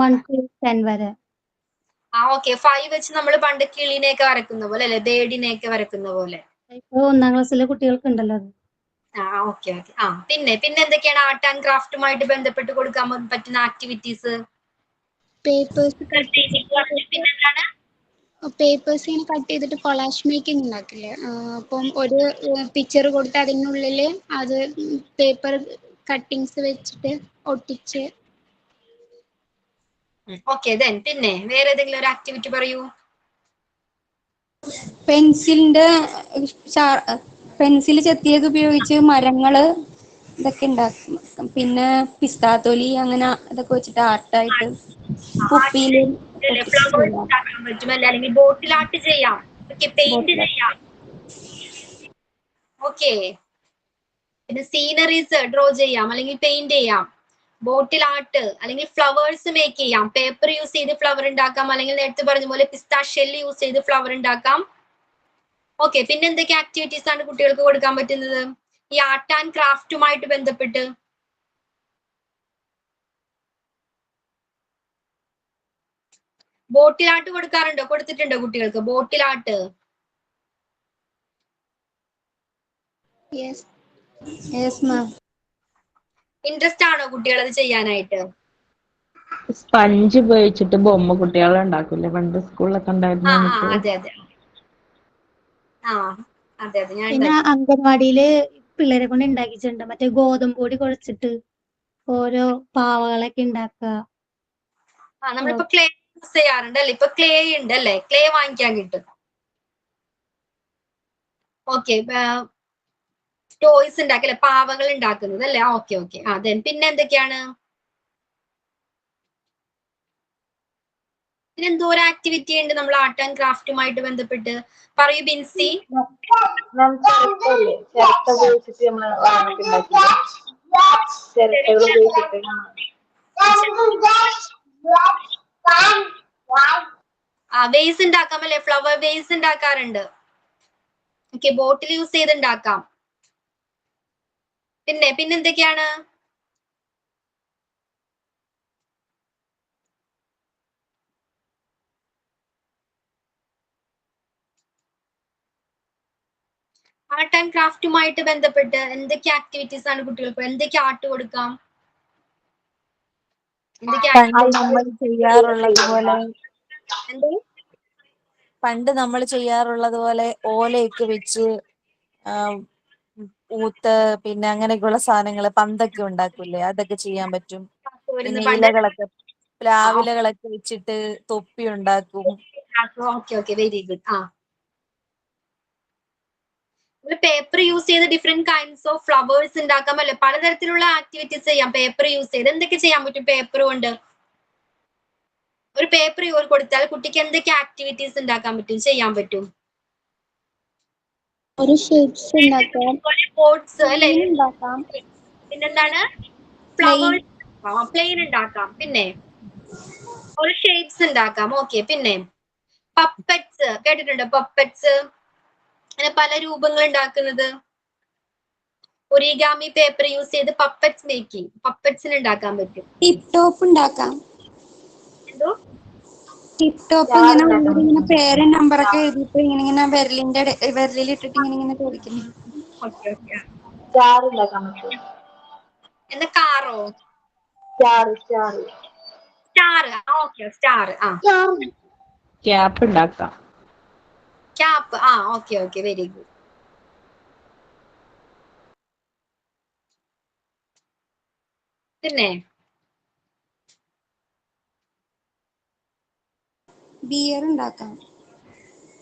1 to 10 വരെ. 5 വെച്ച് നമ്മൾ പണ്ട് കിളിനെയൊക്കെ വരക്കുന്ന പോലെ അല്ലെ, ബേഡിനെയൊക്കെ വരക്കുന്ന പോലെ. ഇപ്പൊ 1ാം ക്ലാസ്സിലെ കുട്ടികൾക്ക് ഉണ്ടല്ലോ അത്. പിന്നെ എന്തൊക്കെയാണ് ആർട്ട് ആൻഡ് ക്രാഫ്റ്റുമായിട്ട് ബന്ധപ്പെട്ട് കൊടുക്കാൻ പറ്റുന്ന ആക്ടിവിറ്റീസ്? പേപ്പേഴ്സ് ഇങ്ങനെ കട്ട് ചെയ്തിട്ട് കൊളാഷ് മേക്കിംഗ് ഉണ്ടാക്കില്ലേ? അപ്പം ഒരു പിക്ചർ കൊടുത്ത് അതിനുള്ളിൽ അത് പേപ്പർ കട്ടിങ്സ് വെച്ചിട്ട് ഒട്ടിച്ച് ഓക്കെ ദെൻ പിന്നെ വേറെ ഏതെങ്കിലും ഒരു ആക്ടിവിറ്റി പറയൂ. പെൻസിൽ ചെത്തിയത് ഉപയോഗിച്ച് മരങ്ങള് ഇതൊക്കെ ഉണ്ടാക്കും. പിന്നെ പിസ്താത്തൊലി അങ്ങനെ ഇതൊക്കെ വെച്ചിട്ട് ആർട്ടായിട്ട് കുപ്പിയില് ഫ്ലവേഴ്സ് ഉണ്ടാക്കാൻ പറ്റും അല്ലെ, അല്ലെങ്കിൽ ബോട്ടിൽ ആർട്ട് ചെയ്യാം. ഓക്കെ, പെയിന്റ് ചെയ്യാം. ഓക്കെ, പിന്നെ സീനറീസ് ഡ്രോ ചെയ്യാം അല്ലെങ്കിൽ പെയിന്റ് ചെയ്യാം. ബോട്ടിൽ ആർട്ട് അല്ലെങ്കിൽ ഫ്ലവേഴ്സ് മേക്ക് ചെയ്യാം. പേപ്പർ യൂസ് ചെയ്ത് ഫ്ലവർ ഉണ്ടാക്കാം, അല്ലെങ്കിൽ നേരത്തെ പറഞ്ഞ പോലെ പിസ്താ ഷെല്ല് യൂസ് ചെയ്ത് ഫ്ലവർ ഉണ്ടാക്കാം. ഓക്കെ, പിന്നെ എന്തൊക്കെ ആക്ടിവിറ്റീസ് ആണ് കുട്ടികൾക്ക് കൊടുക്കാൻ പറ്റുന്നത് ഈ ആർട്ട് ആൻഡ് ക്രാഫ്റ്റുമായിട്ട് ബന്ധപ്പെട്ട്? ബോട്ടിൽ ആർട്ട് കൊടുക്കാറുണ്ടോ? കൊടുത്തിട്ടുണ്ടോ കുട്ടികൾക്ക് ബോട്ടിൽ ആർട്ട്? ഇൻട്രസ്റ്റ് ആണോ കുട്ടികൾ അത് ചെയ്യാനായിട്ട്? സ്പഞ്ച് ഉപയോഗിച്ചിട്ട് ബൊമ്മ കുട്ടികളെ ഉണ്ടാക്കൂലേ പണ്ട് സ്കൂളിലൊക്കെ ഉണ്ടായിരുന്നു. അതെ അതെ അതെ അതെ ഞാൻ പിന്നെ അംഗൻവാടിയില് പിള്ളേരെ കൊണ്ട് ഉണ്ടാക്കിച്ചിട്ടുണ്ട്. മറ്റേ ഗോതമ്പ് പൊടി കുഴച്ചിട്ട് ഓരോ പാവകളൊക്കെ ഉണ്ടാക്കുക. നമ്മളിപ്പോ ക്ലേ യൂസ് ചെയ്യാറുണ്ട് അല്ലെ? ഇപ്പൊ ക്ലേ ഉണ്ട് അല്ലെ? ക്ലേ വാങ്ങിക്കാൻ കിട്ടും. ഓക്കെ, ടോയ്സ് ഉണ്ടാക്കല്ലേ, പാവകൾ ഉണ്ടാക്കുന്നത് അല്ലെ? Okay okay. ദെൻ പിന്നെ എന്തൊക്കെയാണ്? പിന്നെ എന്തോ ഒരു ആക്ടിവിറ്റി ഉണ്ട് നമ്മൾ ആർട്ട് ആൻഡ് ക്രാഫ്റ്റുമായിട്ട് ബന്ധപ്പെട്ട്. പറയൂ ബിൻസി. വേസ് ഉണ്ടാക്കാം അല്ലെ? ഫ്ലവർ വേസ് ഉണ്ടാക്കാറുണ്ട്. ഓക്കെ, ബോട്ടിൽ യൂസ് ചെയ്ത് ഉണ്ടാക്കാം. പിന്നെ എന്തൊക്കെയാണ്? ആർട്ട് ആൻഡ് ക്രാഫ്റ്റുമായിട്ട് ബന്ധപ്പെട്ട് എന്തൊക്കെ ആക്ടിവിറ്റീസ് ആണ് കുട്ടികൾക്ക്? എന്തൊക്കെ ആർട്ട് കൊടുക്കാം? പണ്ട് നമ്മൾ ചെയ്യാറുള്ളത് പോലെ ഓലയൊക്കെ വെച്ച് ഊത്ത് പിന്നെ അങ്ങനെയൊക്കെയുള്ള സാധനങ്ങള് പന്തൊക്കെ ഉണ്ടാക്കൂലേ, അതൊക്കെ ചെയ്യാൻ പറ്റും. പിന്നെ ഇലകളൊക്കെ പ്ലാവിലകളൊക്കെ വെച്ചിട്ട് തൊപ്പി ഉണ്ടാക്കും. Okay okay, very good. Paper use ചെയ്ത് ഡിഫറെന്റ് കൈൻഡ്സ് ഓഫ് ഫ്ലവേഴ്സ് ഉണ്ടാക്കാം അല്ലെ? പലതരത്തിലുള്ള ആക്ടിവിറ്റീസ് ചെയ്യാം പേപ്പർ യൂസ് ചെയ്ത്. എന്തൊക്കെ ചെയ്യാൻ പറ്റും പേപ്പർ കൊണ്ട്? ഒരു പേപ്പർ കൊടുത്താൽ കുട്ടിക്ക് എന്തൊക്കെ ആക്ടിവിറ്റീസ് ഉണ്ടാക്കാൻ പറ്റും, ചെയ്യാൻ പറ്റും? ഒരു ഷേപ്സ് ഉണ്ടാക്കാം, പോട്ട്സ് അല്ലെ? ഉണ്ടാക്കാം, പിന്നെന്താണ്? ഫ്ലവേഴ്സ്, പ്ലെയിൻ ഉണ്ടാക്കാം. പിന്നെ ഒരു ഷേപ്സ് ഉണ്ടാക്കാം. ഓക്കെ, പിന്നെ പപ്പറ്റ്സ് കേട്ടിട്ടുണ്ടോ? പപ്പറ്റ്സ് അങ്ങനെ പല രൂപങ്ങൾ ഉണ്ടാക്കുന്നത്. ഒറിഗാമി പേപ്പർ യൂസ് ചെയ്ത് പപ്പറ്റ്സ് മേക്കിംഗ്, പപ്പറ്റ്സിന് ഉണ്ടാക്കാൻ പറ്റും. ടിപ്പ് ടോപ്പ് ഉണ്ടാക്കാം. എന്തോ ടിപ്പ് ടോപ്പ് ഇങ്ങനെ പേരും നമ്പറൊക്കെ എഴുതിയിട്ട് ഇങ്ങനെ വിരലിലിട്ടിട്ട് ഇങ്ങനെ ചോദിക്കുന്നു. എന്താ കാറോ? സ്റ്റാർ. Okay, star. ക്യാപ്പ് ഉണ്ടാക്കാം. Cap. Okay okay, very good. പിന്നെ ബിയർ ഉണ്ടാക്കാം.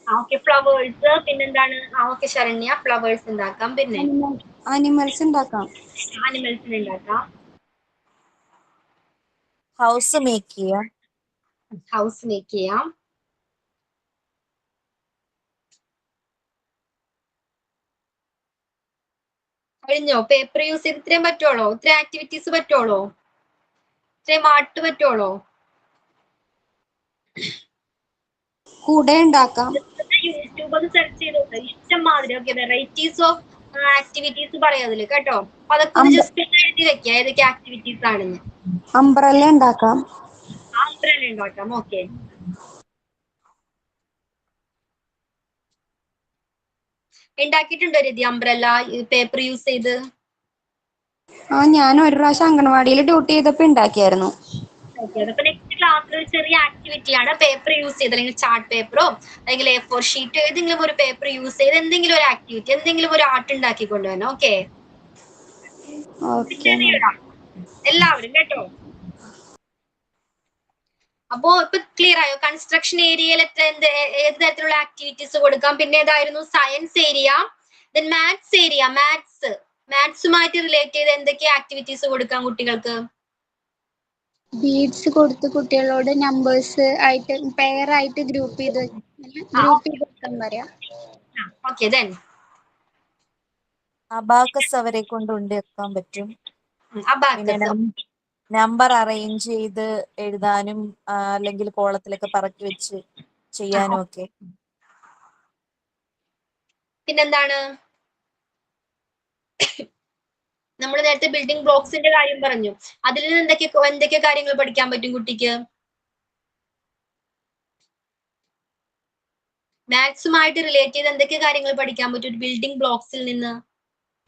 Okay, flowers. പിന്നെന്താണ്? ഓക്കെ ശരണ്യ, ഫ്ലവേഴ്സ് ഉണ്ടാക്കാം. പിന്നെ അനിമൽസ് ഉണ്ടാക്കാം. ആനിമൽസിന് ഉണ്ടാക്കാം. ഹൗസ് മേക്ക് ചെയ്യാം. ഹൗസ് മേക്ക് ചെയ്യാം. കഴിഞ്ഞോ? പേപ്പർ യൂസ് ചെയ്ത് ഇത്രയും പറ്റുള്ളൂ? ഇത്രയും ആക്ടിവിറ്റീസ് പറ്റുള്ളൂ? ഇത്രയും ആർട്ട് പറ്റുള്ളൂ? കുട ഉണ്ടാക്കാം. യൂട്യൂബ് ഒന്ന് സെർച്ച് ചെയ്തോട്ടെ, ഇഷ്ടംമാതിരി. ഓക്കെ, വെറൈറ്റീസ് ഓഫ് ആക്ടിവിറ്റീസ് പറയാം അതില് കേട്ടോ. അപ്പൊ അതൊക്കെ ഒന്ന് ജസ്റ്റ് എഴുതി വെക്കാം ഏതൊക്കെ ആക്ടിവിറ്റീസ് ആണെന്ന്. അംബ്രല്ല ഉണ്ടാക്കാം. അംബ്രല്ല ഉണ്ടാക്കാം. ഓക്കെ, ഉണ്ടാക്കിയിട്ടുണ്ടോ രതി അംബ്രല്ല പേപ്പർ യൂസ് ചെയ്ത്? ഞാൻ ഒരു പ്രാവശ്യം അംഗൻവാടിയിൽ ഡ്യൂട്ടി ചെയ്തപ്പോ ഉണ്ടാക്കിയായിരുന്നു. അപ്പൊ നെക്സ്റ്റ് ക്ലാസ്സിൽ ഒരു ചെറിയ ആക്ടിവിറ്റി ആണ് പേപ്പർ യൂസ് ചെയ്ത്, അല്ലെങ്കിൽ ചാർട്ട് പേപ്പറോ അല്ലെങ്കിൽ A4 ഷീറ്റോ ഏതെങ്കിലും ഒരു പേപ്പർ യൂസ് ചെയ്ത് എന്തെങ്കിലും ഒരു ആക്ടിവിറ്റി, എന്തെങ്കിലും ഒരു ആർട്ട് ഉണ്ടാക്കി കൊണ്ടുവരണം. ഓക്കെ, എല്ലാവരും കേട്ടോ. അപ്പോ ഇപ്പൊ ക്ലിയർ ആയോ? കൺസ്ട്രക്ഷൻ ഏരിയയിൽ ഏത് തരത്തിലുള്ള ആക്ടിവിറ്റീസ് കൊടുക്കാം? പിന്നെ ഏതായിരുന്നു? Science area, then maths area. മാത്സുമായിട്ട് റിലേറ്റ് ചെയ്ത് എന്തൊക്കെ ആക്ടിവിറ്റീസ് കൊടുക്കാം കുട്ടികൾക്ക്? ബീഡ്സ് കൊടുത്ത് കുട്ടികളോട് നമ്പേഴ്സ് ആയിട്ട് പെയർ ആയിട്ട് ഗ്രൂപ്പ് ചെയ്ത് കൊടുക്കാൻ പറയാം. ഓക്കെ, ദെൻ അബാക്കസ് അവരെ കൊണ്ട് ഉണ്ടാക്കാൻ പറ്റും. പിന്നെ അബാക്കസ്. നമ്പർ അറേഞ്ച് ചെയ്ത് എഴുതാനും അല്ലെങ്കിൽ കോളത്തിലൊക്കെ പറക്കി വെച്ച് ചെയ്യാനും ഒക്കെ. പിന്നെന്താണ്? നമ്മൾ നേരത്തെ ബിൽഡിംഗ് ബ്ലോക്സിന്റെ കാര്യം പറഞ്ഞു. അതിൽ നിന്ന് എന്തൊക്കെ കാര്യങ്ങൾ പഠിക്കാൻ പറ്റും കുട്ടിക്ക്? മാത്സുമായിട്ട് റിലേറ്റ് ചെയ്ത് എന്തൊക്കെ കാര്യങ്ങൾ പഠിക്കാൻ പറ്റും ഒരു ബിൽഡിംഗ് ബ്ലോക്സിൽ നിന്ന്?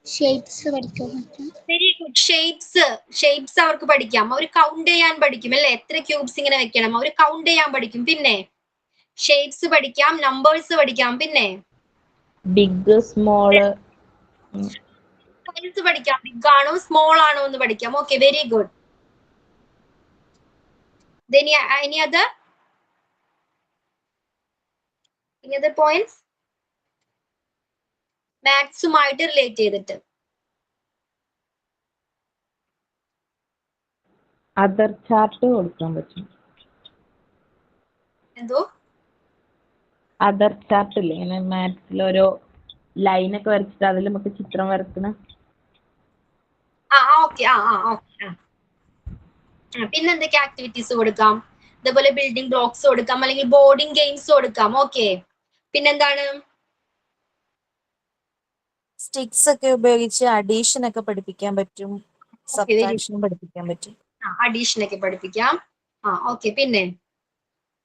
ഷേപ്സ് പഠിക്കാൻ പറ്റും. Very good. ഷേപ്സ് അവർക്ക് പഠിക്കാം. അവർ കൗണ്ട് ചെയ്യാൻ പഠിക്കും അല്ലെ? എത്ര ക്യൂബ്സ് ഇങ്ങനെ വെക്കണം അവർ കൗണ്ട് ചെയ്യാൻ പഠിക്കും. പിന്നെ ഷേപ്സ് പഠിക്കാം, നമ്പേഴ്സ് പഠിക്കാം. പിന്നെ ബിഗ് സ്മോള് സൈസ് പഠിക്കാം. ബിഗ് ആണോ സ്മോൾ ആണോ എന്ന് പഠിക്കാം. Okay, very good. Any other points? മാത്സുമായിട്ട് റിലേറ്റ് ചെയ്തിട്ട് അതർ ചാർട്ട് കൊടുക്കാൻ പറ്റും. എന്തോ? അതർ ചാർട്ട് ഇല്ലേ, ഇങ്ങനെ മാത്സിൽ ഓരോ ലൈനൊക്കെ വരച്ചിട്ട് അതിൽ നമുക്ക് ചിത്രം വരക്കണം. പിന്നെ എന്തൊക്കെ ആക്ടിവിറ്റീസ് കൊടുക്കാം? ഇതേപോലെ ബിൽഡിംഗ് ബ്ലോക്സ് കൊടുക്കാം, അല്ലെങ്കിൽ ബോർഡിംഗ് ഗെയിംസ് കൊടുക്കാം. ഓക്കെ, പിന്നെന്താണ്? സ്റ്റിക്സ് ഒക്കെ ഉപയോഗിച്ച് അഡീഷൻ ഒക്കെ പഠിപ്പിക്കാൻ പറ്റും, സബ്ട്രാക്ഷൻ പഠിപ്പിക്കാൻ പറ്റും. അഡീഷൻ ഒക്കെ പഠിപ്പിക്കാം. ഓക്കെ, പിന്നെ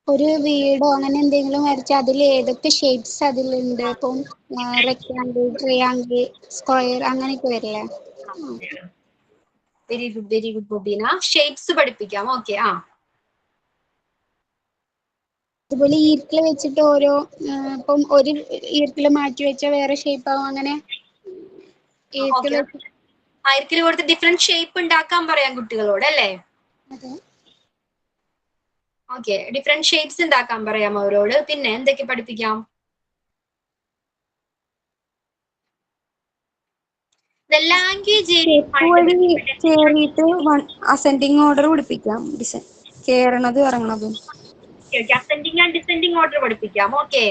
ഒരു വീടോ അങ്ങനെ എന്തെങ്കിലും വരച്ചാൽ അതിൽ ഏതൊക്കെ ഷേപ്സ് അതിലുണ്ട്? ഇപ്പം റെക്ടാങ്കിൾ, ട്രയാങ്കിൾ, സ്ക്വയർ അങ്ങനെയൊക്കെ വരില്ലേ? Very good Bubeena. ഷേപ്സ് പഠിപ്പിക്കാം. ഓക്കെ. അതുപോലെ ഈർക്കിൽ വെച്ചിട്ട് ഓരോ ഇപ്പം ഒരു ഈർക്കിൽ മാറ്റി വെച്ച വേറെ ഷേപ്പ് ആവും, അങ്ങനെ ഈർക്കിൽ കൊടുത്ത് ഡിഫറെന്റ് ഷേപ്പ് ഉണ്ടാക്കാൻ പറയാം കുട്ടികളോട് അല്ലേ? ഓക്കെ, ഡിഫറെന്റ് ഷേപ്സ് ഉണ്ടാക്കാൻ പറയാം അവരോട്. പിന്നെ എന്തൊക്കെ പഠിപ്പിക്കാം? ലാംഗ്വേജ് കേറിയിട്ട് അസെൻഡിങ് ഓർഡർ പഠിപ്പിക്കാം. കേറണത് ഇറങ്ങണതും. അസെൻഡിങ് ആൻഡ് ഡിസെൻഡിങ് ഓർഡർ പഠിപ്പിക്കാം. ഓക്കെ,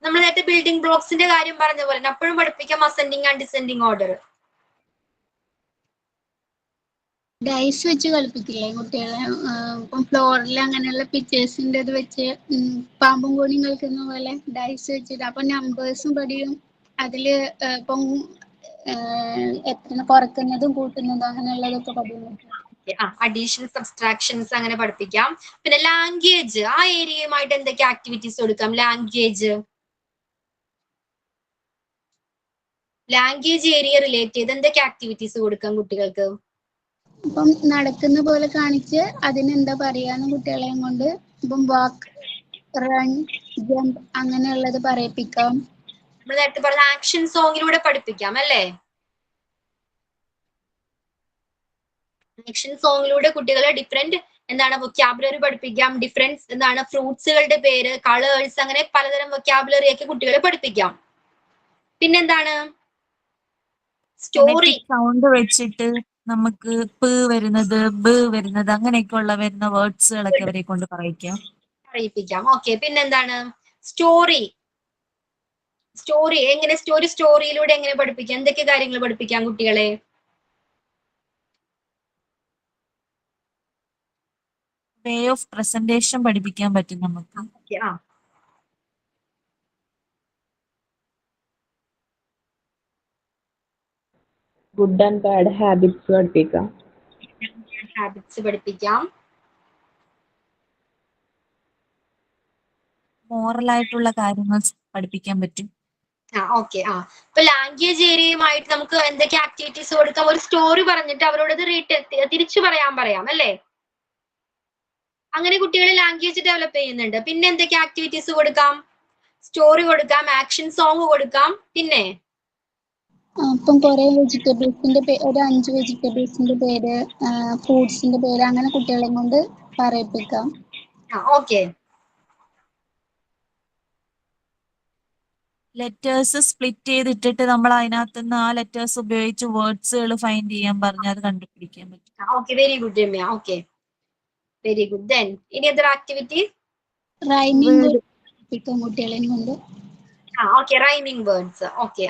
നമ്മൾ നേരത്തെ ബിൽഡിംഗ് ബ്ലോക്സിന്റെ കാര്യം പറഞ്ഞ പോലെ അപ്പോഴും പഠിപ്പിക്കാം ascending and descending order. Dice വെച്ച് കളിപ്പിക്കില്ലേ കുട്ടികളെ? ഇപ്പം ഫ്ലോറിൽ അങ്ങനെയുള്ള പിക്ചേഴ്സിന്റെ ഇത് വെച്ച് പാമ്പും കോണിയും കളിക്കുന്ന പോലെ ഡൈസ് വെച്ചിട്ട് അപ്പൊ നമ്പേഴ്സും പഠിയും. അതില് ഇപ്പം എത്ര കുറക്കുന്നതും കൂട്ടുന്നതും അങ്ങനെയുള്ളതൊക്കെ പഠിക്കും. അഡീഷൻ, സബ്സ്ട്രാക്ഷൻസ് അങ്ങനെ പഠിപ്പിക്കാം. പിന്നെ ലാംഗ്വേജ്, ആ ഏരിയയുമായിട്ട് എന്തൊക്കെ ആക്ടിവിറ്റീസ് കൊടുക്കാം? ലാംഗ്വേജ് ഏരിയ റിലേറ്റ് ചെയ്ത് എന്തൊക്കെ ആക്ടിവിറ്റീസ് കൊടുക്കാം കുട്ടികൾക്ക്? ഇപ്പം നടക്കുന്ന പോലെ കാണിച്ച് അതിനെന്താ പറയാന്ന് കുട്ടികളെയും കൊണ്ട് ഇപ്പം വാക്ക്, റൺ, ജമ്പ് അങ്ങനെയുള്ളത് പറയിപ്പിക്കാം. നമ്മൾ നേരത്തെ പറഞ്ഞ ആക്ഷൻ സോങ്ങിലൂടെ പഠിപ്പിക്കാം അല്ലേ? ആക്ഷൻ സോങ്ങിലൂടെ കുട്ടികളെ ഡിഫറെന്റ് വൊക്കാബുലറി പഠിപ്പിക്കാം. ഡിഫറെന്റ് ഫ്രൂട്ട്സുകളുടെ പേര്, കളേഴ്സ്, അങ്ങനെ പലതരം വൊക്കാബുലറി ഒക്കെ കുട്ടികളെ പഠിപ്പിക്കാം. പിന്നെന്താണ്? സ്റ്റോറി സൗണ്ട് വെച്ചിട്ട് നമുക്ക് പ് വരുന്നത്, ബ് വരുന്നത്, അങ്ങനെയൊക്കെ ഉള്ള വരുന്ന വേർഡ്സുകളൊക്കെ അവരെ കൊണ്ട് പറയിപ്പിക്കാം. ഓക്കെ, പിന്നെന്താണ്? സ്റ്റോറിയിലൂടെ എങ്ങനെ പഠിപ്പിക്കാം? എന്തൊക്കെ കാര്യങ്ങൾ പഠിപ്പിക്കാം കുട്ടികളെ? വേ ഓഫ് പ്രസന്റേഷൻ പഠിപ്പിക്കാൻ പറ്റും നമുക്ക്. ഗുഡ് ആൻഡ് ബാഡ് ഹാബിറ്റ്സ് പഠിപ്പിക്കാം. മോറൽ ആയിട്ടുള്ള കാര്യങ്ങൾ പഠിപ്പിക്കാൻ പറ്റും. ഓക്കെ. ഇപ്പൊ ലാംഗ്വേജ് ഏരിയയുമായിട്ട് നമുക്ക് എന്തൊക്കെ ആക്ടിവിറ്റീസ് കൊടുക്കാം? ഒരു സ്റ്റോറി പറഞ്ഞിട്ട് അവരോട് തിരിച്ചു പറയാം അല്ലേ? അങ്ങനെ കുട്ടികൾ ലാംഗ്വേജ് ഡെവലപ്പ് ചെയ്യുന്നുണ്ട്. പിന്നെ എന്തൊക്കെ ആക്ടിവിറ്റീസ് കൊടുക്കാം? സ്റ്റോറി കൊടുക്കാം, ആക്ഷൻ സോങ് കൊടുക്കാം. പിന്നെ അപ്പം കുറെ വെജിറ്റബിൾസിന്റെ ഒരു 5 വെജിറ്റബിൾസിന്റെ പേര്, ഫ്രൂട്ട്സിന്റെ പേര്, അങ്ങനെ കുട്ടികളെ കൊണ്ട് പറയിപ്പിക്കാം. ഓക്കെ. ലെറ്റേഴ്സ് സ്പ്ലിറ്റ് ചെയ്തിട്ടിട്ട് നമ്മൾ അതിനകത്ത് നിന്ന് ആ ലെറ്റേഴ്സ് ഉപയോഗിച്ച് വേർഡ്സുകൾ ഫൈൻഡ് ചെയ്യാൻ പറഞ്ഞാൽ അത് കണ്ടുപിടിക്കാൻ പറ്റും. Okay, very good Ramya. Okay, very good. Then ഇനി ഏതൊരു ആക്ടിവിറ്റി? റൈമിംഗ് വേർഡ് പഠിപ്പിക്കാം കുട്ടികളെ കൊണ്ട്. Okay, rhyming words. Okay.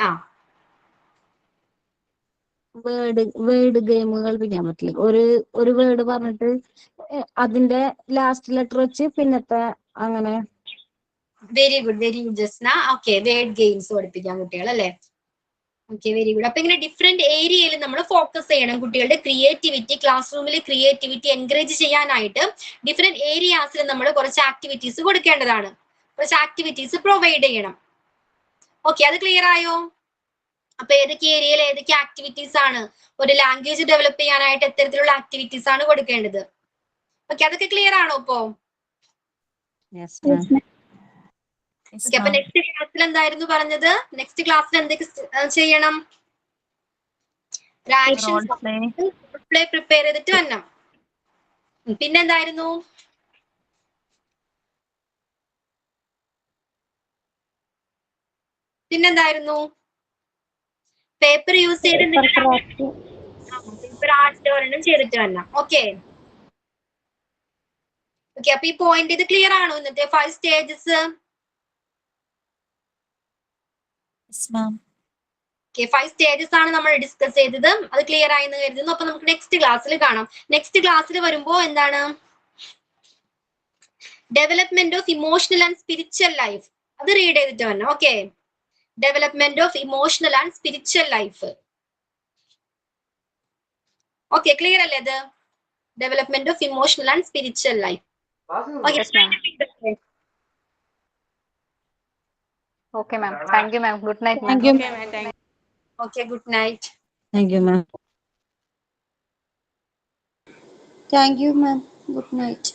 Word game കളിപ്പിക്കാൻ പറ്റില്ല. ഒരു വേർഡ് പറഞ്ഞിട്ട് അതിന്റെ ലാസ്റ്റ് ലെറ്റർ വെച്ച് പിന്നത്തെ അങ്ങനെ. Very good, very good Jasna. Okay, word games പഠിപ്പിക്കാൻ കുട്ടികൾ അല്ലേ? Okay, very good. അപ്പൊ ഇങ്ങനെ ഡിഫറെന്റ് ഏരിയയിൽ നമ്മൾ ഫോക്കസ് ചെയ്യണം. കുട്ടികളുടെ ക്രിയേറ്റിവിറ്റി, ക്ലാസ് റൂമിൽ ക്രിയേറ്റിവിറ്റി എൻകറേജ് ചെയ്യാനായിട്ട് ഡിഫറെന്റ് ഏരിയാസിൽ നമ്മൾ കുറച്ച് ആക്ടിവിറ്റീസ് കൊടുക്കേണ്ടതാണ്, കുറച്ച് ആക്ടിവിറ്റീസ് പ്രൊവൈഡ് ചെയ്യണം. ഓക്കെ, അത് ക്ലിയർ ആയോ? അപ്പൊ ഏതൊക്കെ ഏരിയയിൽ ഏതൊക്കെ ആക്ടിവിറ്റീസ് ആണ്? ഒരു ലാംഗ്വേജ് ഡെവലപ്പ് ചെയ്യാനായിട്ട് എത്തരത്തിലുള്ള ആക്ടിവിറ്റീസ് ആണ് കൊടുക്കേണ്ടത്? ഓക്കെ, അതൊക്കെ ക്ലിയർ ആണോ ഇപ്പോ? അപ്പൊ നെക്സ്റ്റ് ക്ലാസ്സിൽ എന്തായിരുന്നു പറഞ്ഞത്? നെക്സ്റ്റ് ക്ലാസ്സിൽ എന്തൊക്കെ ചെയ്യണം? പ്ലേ പ്രിപ്പയർ ചെയ്തിട്ട് വരണം. പിന്നെന്തായിരുന്നു? പേപ്പർ യൂസ് ചെയ്ത് പേപ്പർ ആർട്ട് ഒരെണ്ണം ചെയ്തിട്ട് വരണം. Okay okay. അപ്പൊ ഈ പോയിന്റ് ഇത് ക്ലിയർ ആണോ? ഇന്നത്തെ 5 സ്റ്റേജസ്. ഓക്കെ, 5 സ്റ്റേജസ് ആണ് നമ്മൾ ഡിസ്കസ് ചെയ്തത്. അത് ക്ലിയർ ആയി എന്ന് കരുതുന്നു. അപ്പൊ നമുക്ക് നെക്സ്റ്റ് ക്ലാസ്സിൽ കാണാം. നെക്സ്റ്റ് ക്ലാസ്സിൽ വരുമ്പോ എന്താണ്? Development of emotional and spiritual life, അത് റീഡ് ചെയ്തിട്ട് വരണം. Okay, development of emotional and spiritual life. Okay, clear അല്ലേ? അത് development of emotional and spiritual life. Okay ma'am, thank you ma'am. Good night. Thank you. Okay, good night. Thank you ma'am. Thank you ma'am. Good night.